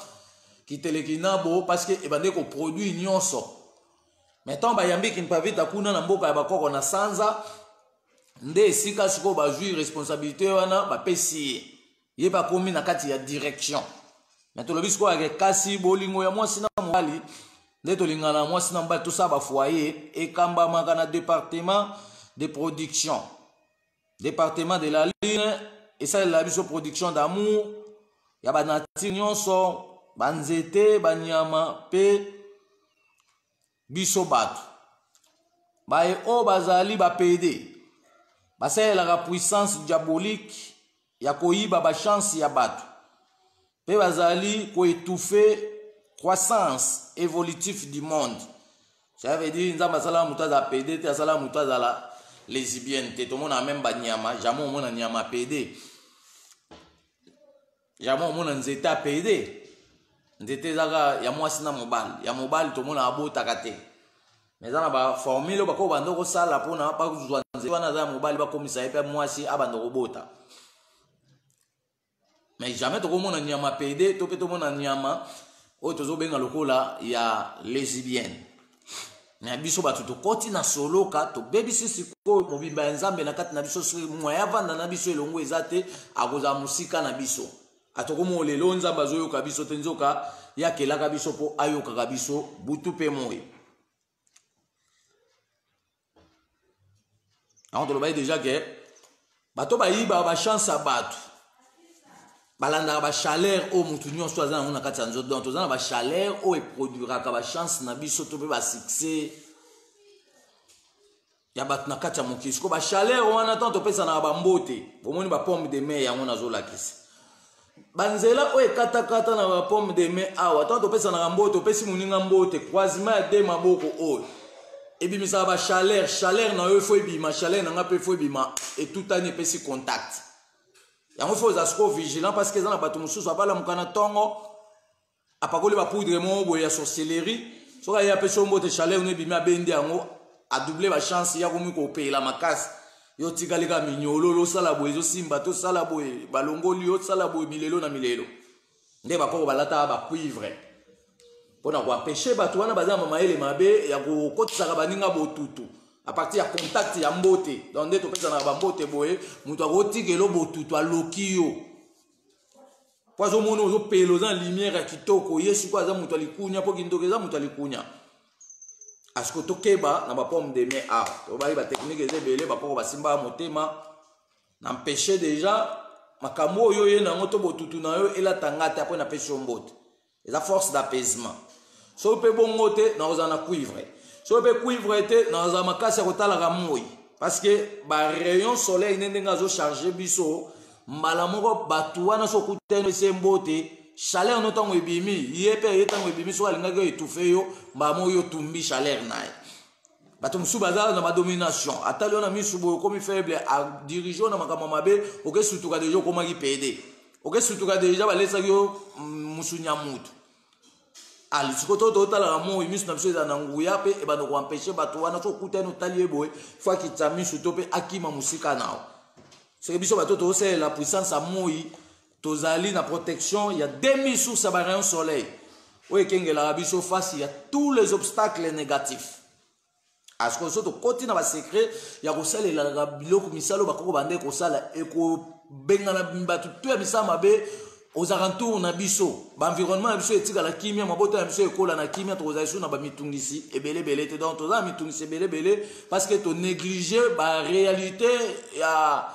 kiteleki nabo parce que ebande ko produit nyonso maintenant bayambi Kimpavita kuna na mboka ya bakoko na sanza nde esika siko bazwi responsabilité wana bapesi ye bakomi na kati ya direction mais tolobi siko ya kasi bolingo ya mwasi na mobali nde tolingana na mwasi na mobali tosala bafoyer ekambamaka na département de production département de la ligne esalela biso production d'amour ya banature nyonso banzete banyama mpe biso bato baye oyo bazali bapede basalelaka puissance diabolique ya koyiba bachance ya bato mpe bazali koétouffe croissance évolutif du monde ça veut dire nzambe asalaka moto azala pede te asalaka moto azala lesbienne te tomona même banyama jamais omona nyama pede ya mona nzete apede nzete ezaka ya mwasi na mobali ya mobali tomona abotaka te mais eza na baformule oyo bakoko banda kosala mpona bazwa nzete wana aza ya mobali bakomisa ye mpe mwasi abanda kobota mais jamais tokomona nyama pede to mpe tomona nyama oyo tozobenga lokola ya lesbienne mais biso bato tokoti na soloka tobebisi sikoyo mobimba ya nzambe na kati na biso moya avanda na biso elongo eza te akozala mosika na biso atokomo lelo nzambe azoyoka biso te nzoka yakelaka biso mpo ayokaka biso butu mpe moi yango tolobai deja ke bato bayiba bachance ya bato balandaka bachaleur oyo motu nyonso aza nango na kati ya nzoto donc toza na bachaleur oyo eproduiraka bachance na biso to mpe basuccès ya bato na kati ya mokili siko bachaleur wana ntango topesanaka bambote bomoni bapomme de mai yango nazolakisa banzela oyo ekatakata na bapomme de mai awa ntango topesanaka mbote opesi moninga mbote croisement ya de maboko oyo ebimisaka bachaleur chaleur na yo efo ebima chaleur nanga mpe efo ebima etutani epesi contact yango fo oza siko vigilant parce que eza na bato mosusu abalamuka na ntongo apakoli bapoudre moko boye ya sorcellerie soki aye apesi yo mbote chaleur no ebimi abendi yango adouble bachance ya komi kopela makasi yo tikali ka minyololo osala boye ezosimba tosala boye balongoli osala boye milelo na milelo nde bakoko balataka bacuivre mpona koapeshe bato wana baza na mayele mabe ya kokotisaka baninga botutu a partir ya contact ya mbote donc nde topesanaka bambote boye moto akotikela botutu aloki yo po azomona ozopela oza na lumière ya kitoko ye sikoyo aza moto alikunya mpo kindoki eza moto alikunya asiko tokeba na bapomme de mai awa tobali batechnike eza ebele bakoko basimbaka motema na mpeshe deja makambo oyo ye nango to botutu na yo elatanga te apres napesi yo mbote eza force d'apaisement soki mpe bongo te nakozala na cuivre soki mpe cuivre te nakozala makasi ya kotalaka moi parce que barayon soleil nde ndenge azocharge biso mbala moko bato wana so okutani ese mbote chaleur no ntango ebimi ye mpe ye ntango ebimi soki alingaki oyo etufe yo mbala moko yo otumbi chaleur na ye bato mosusu baza na badomination atali yo na misu boye okomi faible adirige yo na makambo mabe okesutuka deja okomaki pede okesutuka deja balesaki yo musunya mutu alisiko to totalaka moi misu na biso eza na nguya mpe ebanda koampeshe bato wana so okutani otali ye boye fo akitisa misu to mpe akima mosika nao soki biso bato tozosalela puissance ya moi tozali na protection ya 2000 sources ya barayon soleil oyo ekengelaka biso face ya tous les obstacles négatifs asiko so tokoti na basecret ya kosalelaka biloko misala oyo bakoko bande kosala ekobengana bato to ya misala mabe aux alentours na biso baenvironnement na biso etikala kimia mabota na biso ekola na kimia tokozala so na bamitungisi ebelebele te donc toza na mitungisi ebelebele parce que tonéglige baréalité ya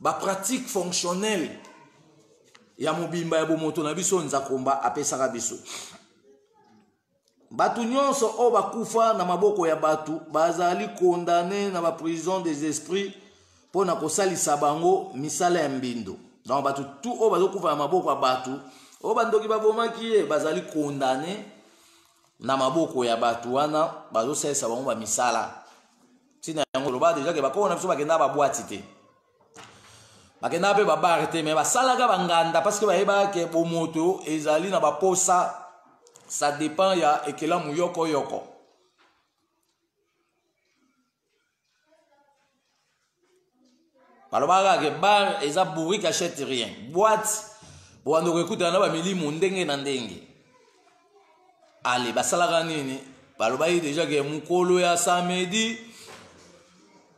bapratique fonctionnelle ya mobimba ya bomoto na biso nzakomba apesaka biso bato nyonso oyo bakufa na maboko ya bato bazali condamné na baprison des esprits mpona kosalisa bango misala ya mbindo donc bato tu oyo bazokufa na maboko ya bato oyo bandoki babomaki ye bazali condamné na maboko ya bato wana bazosalisa bango bamisala ntina yango loba deja ke bakoko na biso bakendaka babwati te bakendaka mpe babare te me basalaka banganda parce que bayebaka ke bomoto ezali na baposa ça dépend ya ekelamu yoko yoko balobaka ke bar eza bourrique achète rien boîte bowanda kokutana na bamilimo ndenge na ndenge ale basalaka nini balobaki deja ke mokolo ya samedi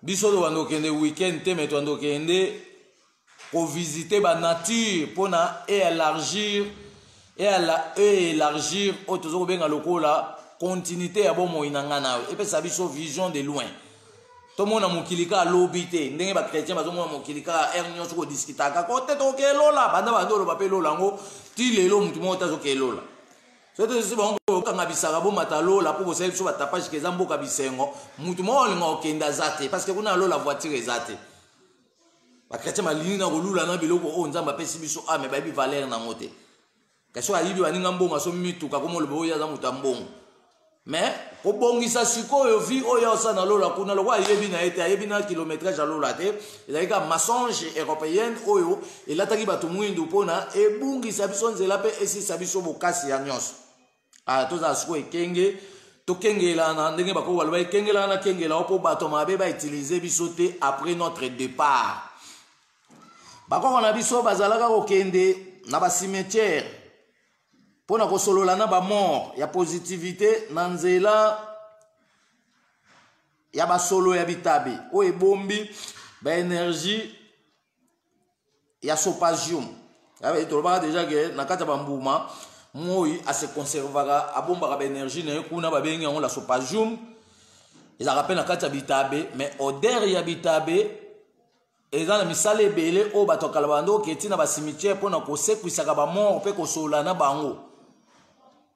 biso towanda kokende weekend te me towanda kokende kovisite banature mpona élargir oyo toza kobenga lokola continuité ya bomoi na ngai nawe epesa biso vision de loin tomona mokili kaka alobi te ndenge bakretien bazomona mokili kaka ere nyonso kodiskitaka kote tokelola banda banda oloba mpe lola yango ti lelo motu moko te azokelola so tosi bango okanga bisaka bomata lola mpo bosali biso batapage ke eza mboka bisengo motu moko olinga okende aza te parce que kuna alola voiture eza te bakretien balingi na kolula na biloko oyo nzambe apesi biso ame bayebi valeur nango te kasi oyo ayibi baninga mbongo aso mituka koma oloba oyo aza moto ya mbongo mais kobongisa sikoyo vi oyo osana lola kuna lokwa yebi na ete yebi na kilométrage ya lola te ezalika mensonge européenne oyo elataki bato mwindu mpona ebungisa biso nzela mpe esisa biso bokasi ya nyonso tozala sikoyo ekenge tokengelana ndenge bakoko baloba ekengelana na kengela mpo bato mabe bautilize biso te après notre départ. Bakoko na biso bazalaka kokende na basimetiere mpona kosolola na bamort ya positivité na nzela ya basolo ya bitabe oyo ebombi baénergie ya sopagium. Tolobaka deja ke na kati ya bambuma moi ase conservaka abombaka baénergie na ye kuna babengi yango la sopagium ezalaka mpe na kati ya bitabe mais odeur ya bitabe eza na misala ebele oyo bato akala bando oketi na basimitiere mpona kosekwisaka bamort mpe kosolola na bango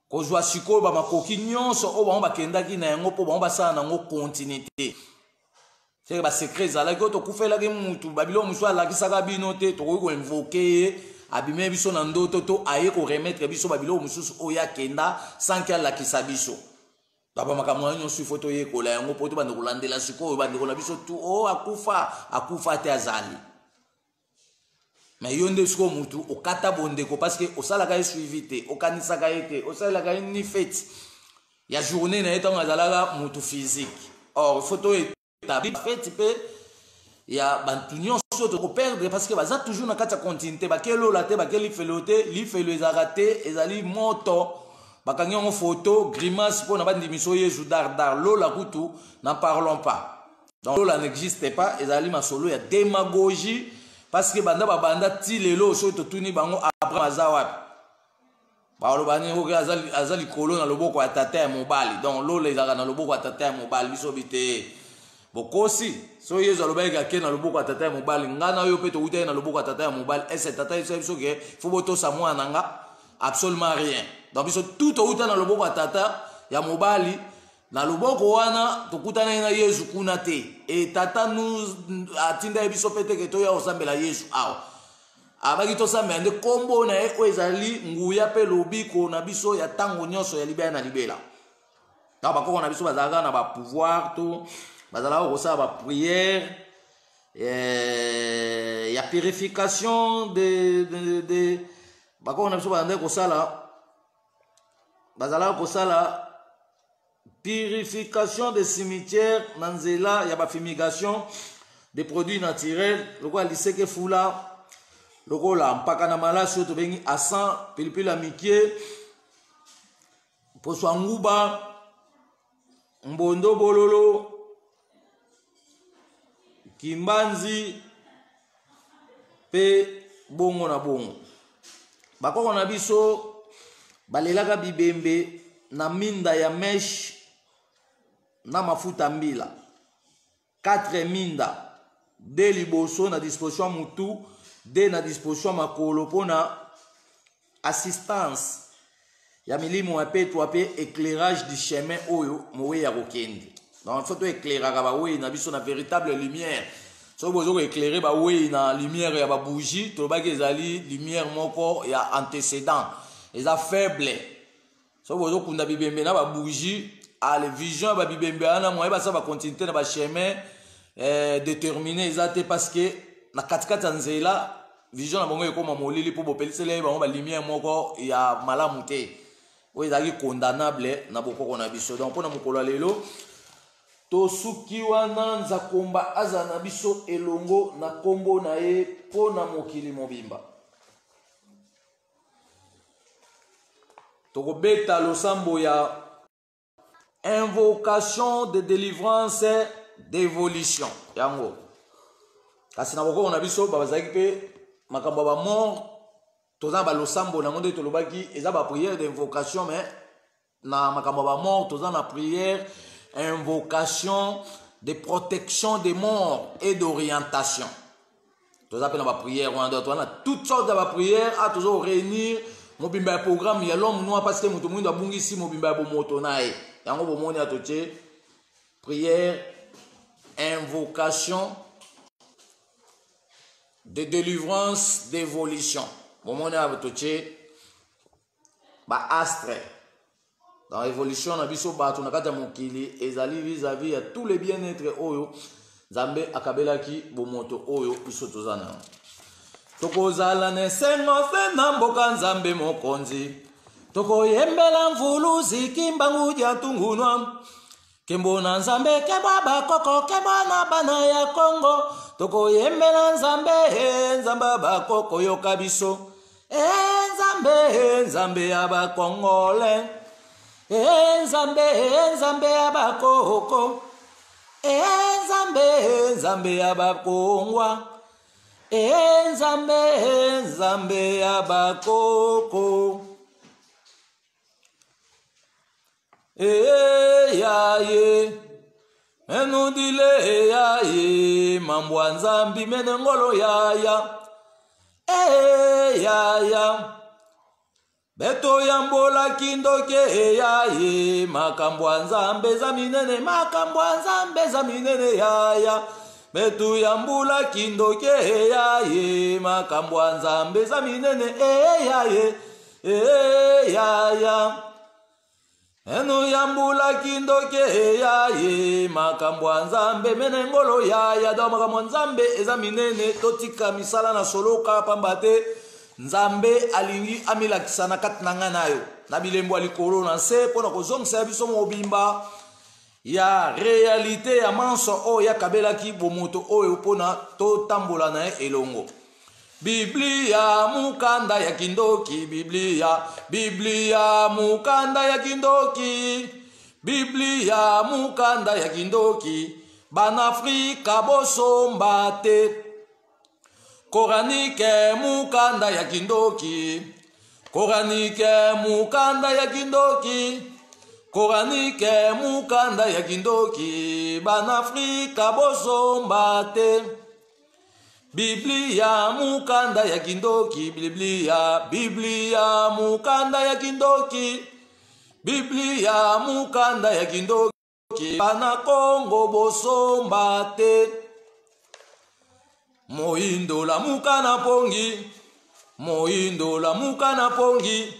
kozwa sikoyo bamakoki nyonso oyo bango bakendaki na yango mpo bango basala nango continuité seke basekret ezalaki oyo tokufelaki mutu babilo mosusu alakisaka bino te tokoki koinvoke ye abime biso na ndoto to aye koremetre biso babiloko mosusu oyo akenda sanki alakisa biso bamakambo na nyonso ifo toyekola yango mpo to bande kolandela sikoyo bandeko na biso tu o akufa te azali mais yo nde sikoyo mutu okata bondeko parceke osalaka ye suivi te okanisaka ye te osalelaka ye ni fete ya journée na ye ntango azalaka mutu physique or ifo toyetabli fete mpe ya bantu nyonso tokoperdre parceke baza toujours na kati ya continuité bakelola te bakelifelo te lifelo ezalaka te ezali moto bakangi yango photo grimace mpona bandimiso yesu dardar lola kutu n'en parlons pas donc lola n'existe pas ezali masolo ya démagogie parce que banda babanda ti lelo soki totuni bango abraham aza wapi balobani oke aza likolo na loboko ya tata ya mobali donc lola ezalaka na loboko ya tata ya mobali biso bite bokosi so yesu alobaki ake na loboko ya tata ya mobali nga na oyo mpe tokutaki na loboko ya tata ya mobali ese tata yesu biso ke fo botosa mwana na nga absolument rien donc biso tout tokutana na loboko ya tata ya mobali na loboko wana tokutana na yesu kuna te e tata nous atinda ye biso mpe teke toya kosambela yesu awa abaki tosambela nde kombo na ye oyo ezali nguya mpe lobiko na biso ya ntango nyonso ya libela na libela donc bakoko na biso bazalaka na bapouvoir to bazalaka kosala bapriere ya purification de bakoko na biso bazalaka kosala purification des cimetières na nzela ya bafumigation des produits naturels lokola liseke fula lokola mpaka na malasi oyo tobengi asan pilipili ya mikie poso ya nguba mbondo bololo kimbanzi mpe bongo na bongo bakoko na biso balelaka bibembe na minda ya meshe na mafuta mbila 4 minda de liboso na disposition mutu de na disposition makolo mpona assistance ya milimo ya petwa mpe éclairage du chemin oyo moweyi ya kokende donc fo toéclairaka baweyi na biso na véritable lumière soki boza koéclaire baweyi na lumière ya babougie tolobaki ezali lumière moko ya antécédent eza faible soki bozokunda bibembe na babougie ale vision ya babibembe wana moye basala bacontinuité na bachemin déterminé eza te parce que na katikati ya nzela vision na bango ekoma molili mpo bopeliseli bango balumière moko ya malamu te oyo ezalaki condamnable na bokoko na biso donc mpona mokolo ya lelo tosuki wana nzakomba aza na biso elongo na kombo na ye mpo na mokili mobimba tokobeta losambo ya invocation de délivrance d'évolution yango kasi na bokoko na biso bazalaki mpe makambo ya bamort toza na balosambo nango nde tolobaki eza baprière d'invocation mais na makambo ya bamort toza na prière invocation de protection des morts et d'orientation toza mpe na baprière wana toza na toutes sortes ya baprière a toza koréunir mobimba ya programme ya l'homme noir parce que moto moyindo abungisi mobimba ya bomoto na ye yango bomoni atotie prière invocation de délivrance d'évolution bomoni atotie baastre dans l'évolution na biso bato na kati ya mokili ezali vis-à-vis ya tous les bien-être oyo Nzambe akabelaki bomoto oyo biso toza na tokozala na esengo se na mboka Nzambe mokonzi tokoyembela mvulu zikimbangu dia tungunwa kembo na Nzambe kebwa bakoko kebwa na bana ya Kongo tokoyembela Nzambe Nzamba bakoko yoka biso Nzambe ya bakongole Nzambe ya bakoko Nzambe ya bakongwa Nzambe ya bakoko ya ye menudile ya ye mambwa Nzambi menengolo ya beto yambola kindoke ya ye makambwa Nzambe za minene ya beto yambula kindoke ya ye makambwa Nzambe za minene ya enu yambula kindoke ya ye makambwa Nzambe menengolo ya do makambwa Nzambe eza minene totika misala na soloka pambate Nzambe alingi amilakisa na kati na nga nayo na bilembo alikolo na se mpona kozongisa biso mobimba ya realite ya manso oyo yakabelaki bomoto oyo mpona totambola na ye elongo Biblia mukanda ya kindoki Biblia mukanda ya kindoki Biblia mukanda ya kindoki Banafrika bosomba te Koranike mukanda ya kindoki Koranike mukanda ya kindoki Koranike mukanda ya kindoki Banafrika bosomba te Biblia mukanda ya kindoki Biblia mukanda ya kindoki Biblia mukanda ya kindoki Bana Kongo bosomba te Moindo la muka na pongi Moindo la muka na pongi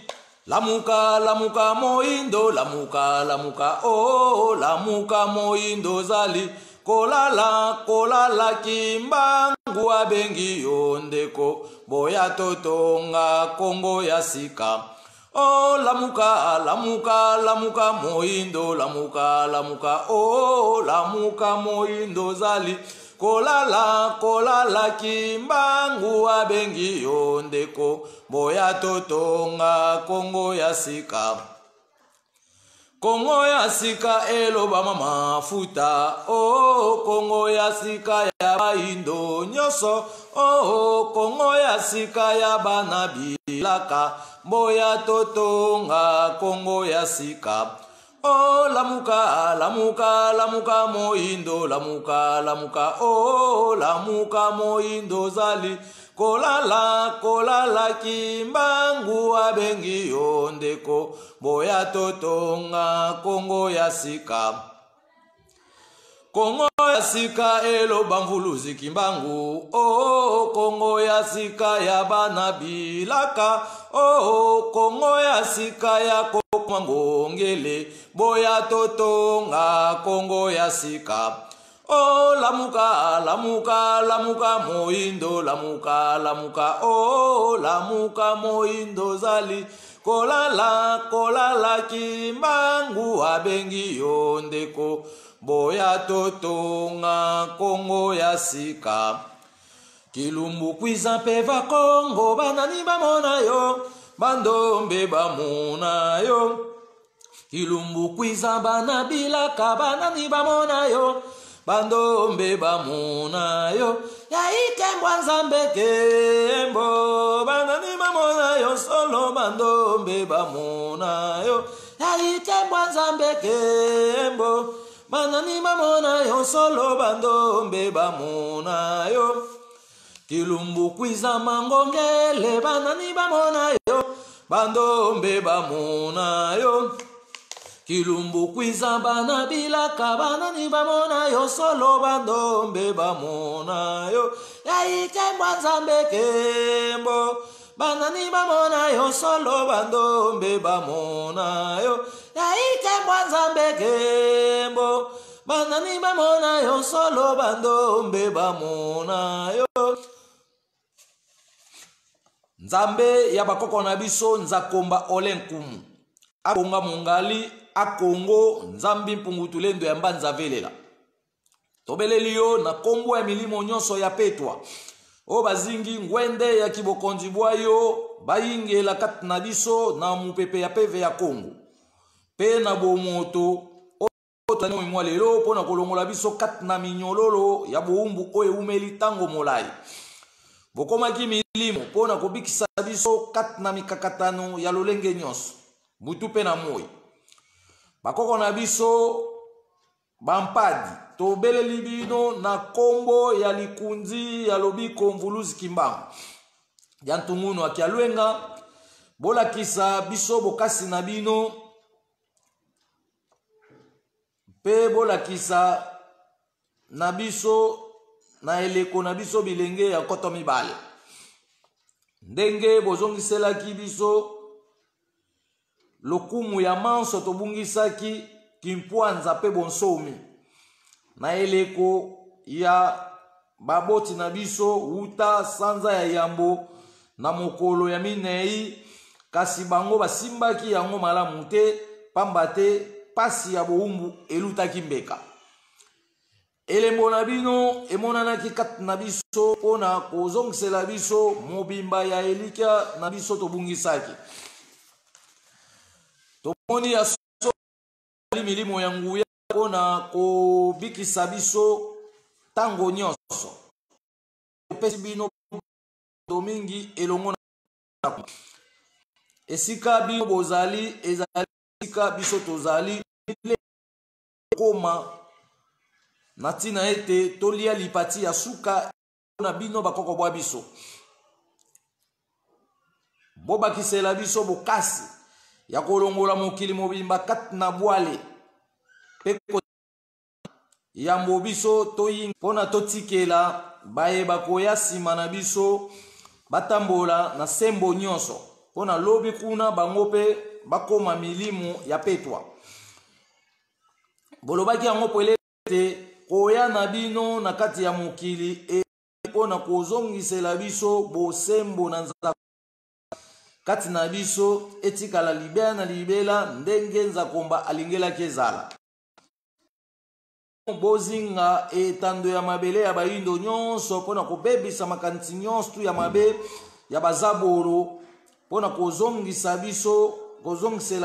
La muka moindo La muka oh la muka moindo zali Kolala kimbangu abengi yondeko Boya totonga Kongo ya sika Oh la muka moindo La muka oh la muka moindo zali Kolala kimbangu abengi yondeko Boya totonga Kongo ya sika Kongo ya sika eloba mafuta Oh Kongo ya sika ya baindo nyoso Oh Kongo ya sika ya banabilaka Boya totonga Kongo ya sika Oh la muka moindo La muka oh la muka moindo zali Kolala kimbangu abengi yondeko Boya totonga Kongo ya sika Kongo ya sika eloba mvuluzi kimbangu Oh Kongo ya sika ya banabilaka Oh Kongo ya sika ya kokmangongele Boya totonga Kongo ya sika Oh la muka moindo La muka oh la muka moindo zali Kolala kimbangu abengi yondeko Boya totonga Kongo ya sika Kilumbu kwiza peva Kongo Banani bamona yo Bandombe bamona yo Kilumbu kwiza banabilaka Banani bamona yo Bandombe bamona yo Yaike Nzambe kembo Banani bamona yo Solo bandombe bamona yo Yaike Nzambe kembo Banani bamona yo Solo bandombe bamona yo Kilumbu kwiza mangongele Banani bamona yo Bandombe bamona yo Kilumbu kwiza banabilaka Banani bamona yo Solo bandombe bamona yo Yaike Nzambe kembo banani bamona yo solo bandombe bamona yo yaite mwanzambe kembo banani bamona yo solo bandombe bamona yo nzambe ya bakoko na biso nzakomba olenkumu akonga mongali akongo nzambi mpungutu lendo ya mbanza velela tobeleli yo na kombo ya milimo nyonso ya petwa o bazingi ngwende ya kibokonzi bwayo bayingela kati na biso na mupepe ya peve ya Kongo pe na bomoto otani mwa lelo pona kolongola biso kati na minyololo ya boumbu oyo umeli tango molai bokomaki milimo pona kobikisa biso kati na mikakatano ya lolenge nyonso butu pe na moi bakoko na biso bampadi tobeleli bino na kombo ya likunzi ya lobiko mvuluzi kimbangu ya ntungunu akialwenga bolakisa biso bokasi na bino pe bolakisa na biso na eleko na biso bilenge ya koto mibale ndenge bozongiselaki biso lokumu ya manso tobungisaki kimpwanza pe bonsomi na eleko ya baboti na biso uta sanza ya yambo na mokolo ya minei kasi bango basimbaki yango malamu te pamba te pasi ya boumbu elutaki mbeka elembo na bino emonanaki kati na biso pona kozongisela biso mobimba ya elika na biso tobungisaki tomoni ya milimo ya nguya pona kobikisa biso tango nyonso pesi bino domingi elongo na esika bino bozali ezali esika biso tozali koma na tina ete tolia lipati ya suka na bino bakoko bwa biso bobakisela biso bokasi ya kolongola mokili mobimba kati na bwale pe yambo biso toyinga pona totikela bayeba koya nsima na biso batambola na sembo nyonso pona lobi kuna bango pe bakoma milimo ya petwa bolobaki yango polete koya na bino na kati ya mokili pona kozongisela biso bosembo na nzaka kati na biso etikala libela na libela ndenge nzakomba alingelaki ezala bozinga etando ya mabele ya bayindo nyonso pona kobebisa makanisi nyonso ya mabe ya bazabolo pona kozongisela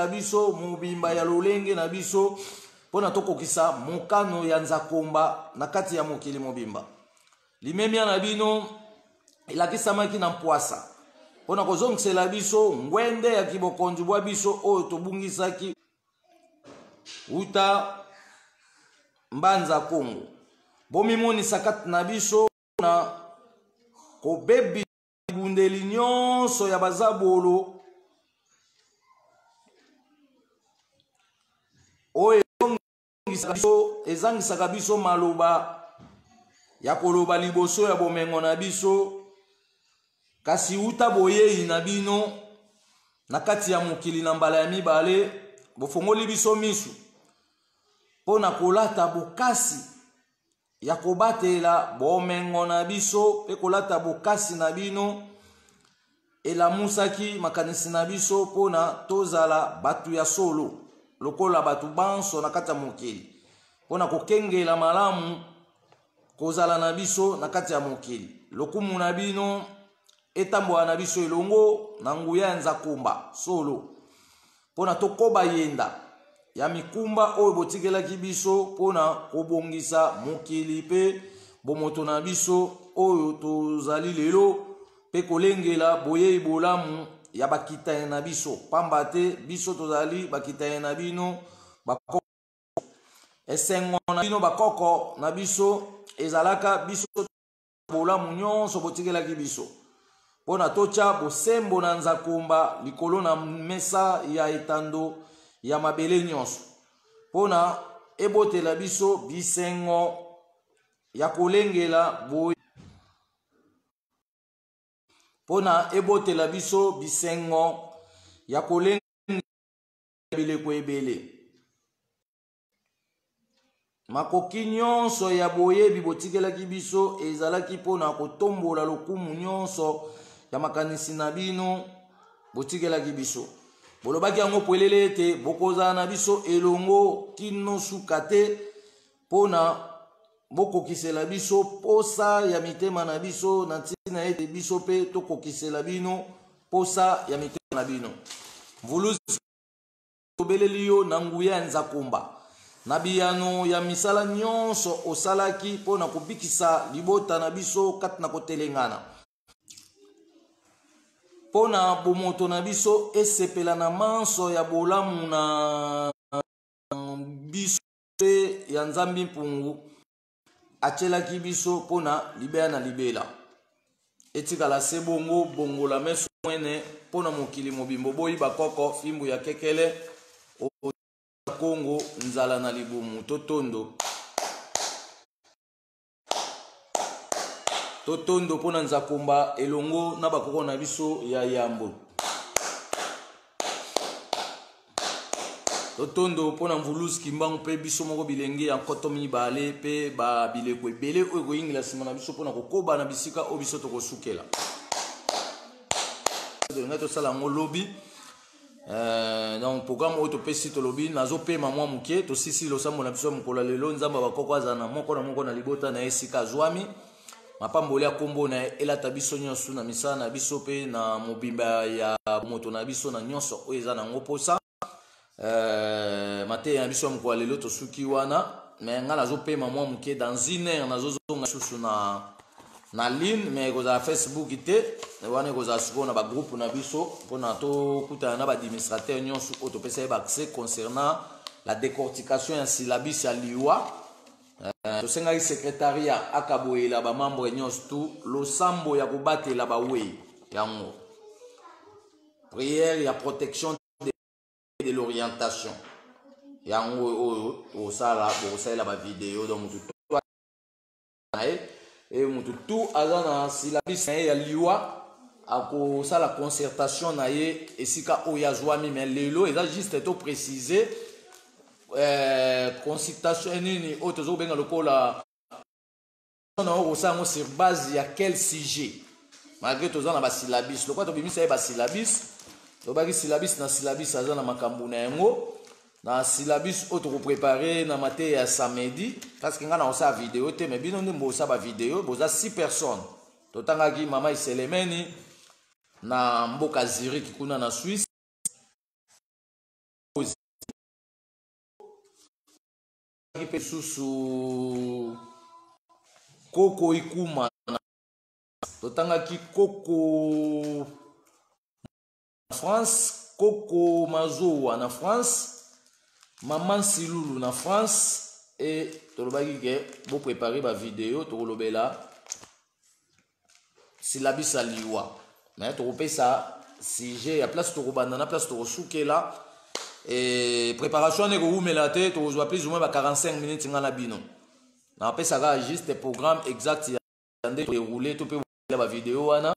biso mobimba ya lolenge na biso pona tokokisa mokano ya nzakomba na kati ya mokili mobimba limemia na bino elakisamaki na mpwasa pona kozongisela biso ngwende ya kibokonzi bwa biso oyo tobungisaki uta mbanza Kongo bomimonisa kati na biso na kobebi bundeli nyonso ya bazabolo oyo ezangisaka biso maloba ya koloba liboso ya bomengo na biso kasi uta boyei na bino na kati ya mokili na mbala ya mibale bofongoli biso misu pona kolata bokasi ya kobatela bomengo na biso pe kolata bokasi na bino elamusaki makanisi na biso pona tozala batu ya solo lokola batu banso na kati ya mokili pona kokengela malamu kozala na biso na kati ya mokili lokumu na bino etambola na biso elongo na nguya ya nzakomba solo pona tokoba yenda ya mikumba oyo botikelaki biso pona kobongisa mokili pe bomoto na biso oyo tozali lelo pe kolengela boyei bolamu ya bakitaye na biso pamba te biso tozali bakitaye na bino bakoko esengo na bino bakoko na biso ezalaka biso bolamu nyonso botikelaki biso pona tocha bosembo na nzakomba likolo na mesa ya etando ya mabele nyonso pona ebotela biso bisengo ya kolengela boye pona ebotela biso bisengo ya kolenga bileko ebele. Makoki nyonso ya boyebi botikelaki biso ezalaki pona kotombola lokumu nyonso ya makanisi na bino botikelaki biso. Bolobaki yango polele ete bokozala na biso elongo kino suka te pona bokokisela biso posa ya mitema na biso na ntina ete biso pe tokokisela bino posa ya mitema na bino. Mvuluzi tobeleli yo na nguya ya Nzakumba na biyano ya misala nyonso osalaki pona kobikisa libota na biso kati na kotelengana. Pona bomoto na biso esepela na manso ya bolamu na biso ya Nzambi mpungu achelaki biso pona libea na libela. Etikala se bongo bongola meso mwene pona mokili mobimbo boyi bakoko fimbu ya kekele o Kongo nzala na libumu totondo pona Nzakumba elongo na bakoko na biso ya yambo. Totondo pona Mvuluzi Kimbangu pe biso moko bilenge ya nkoto mibale pe ba bileko ebele oyo koyingila nsima na biso pona kokoba na bisika o biso tokosukela. Ngai tosala yango lobi donc programme oyo topesi tolobi nazopema mwa moke tosisi losambo na biso ya mokolo lelo Nzambe bakoko aza na moko na libota na esika azwami mapamboli ya kombo na elata biso nyonso na misala na biso pe na mobimba ya moto na biso na nyonso oyo eza nango posa mateya na biso ya mokolo lelo tosuki wana mais nga nazopema mwa moke dans une heure nazozonga susu na ligne mais kozala Facebook te wana kozala sikoyo na bagroupe na biso mpona tokutana na baadministrateur nyonso oyo topesa ye baaccès concernant la décortication ya syllabus ya liwa. Tosengaki secrétariat akaboyela bamembre nyonso tu losambo ya kobatela bawei yango prière ya protection de l'orientation yango oyo osalela bavideo donc mutu et mutu tu aza na syllabus na ye ya liwa akosala concertation na ye esika oyo azwami mais lelo eza juste to préciser consultation nini oyo tozobenga lokola na okosala yango sur base ya quel sujet malgré toza na basyllabus lokola tobimisa ye basyllabus tobaki syllabus na syllabus aza na makambo na yango na syllabus oyo tokoprépare na mateya ya samedi parce que nga na osala video te mais bino nde bosala bavideo boza 6 personnes totangaki mama Iselemeni na mboka Zurich kuna na Suisse pe susu Koko Ikuma totangaki Koko na France Koko Mazowa na France Maman Silulu na France et tolobaki ke bo préparer ba vidéo tokolobela syllabus aliwa mais tokopesa sujet ya place tokobanda na place tokosukela et préparation ne koumela te tokozwa plus ou moins ba 45 minutes ngana bino na pesa ka juste programme exact ya ndé déroulé to pe ba vidéo wana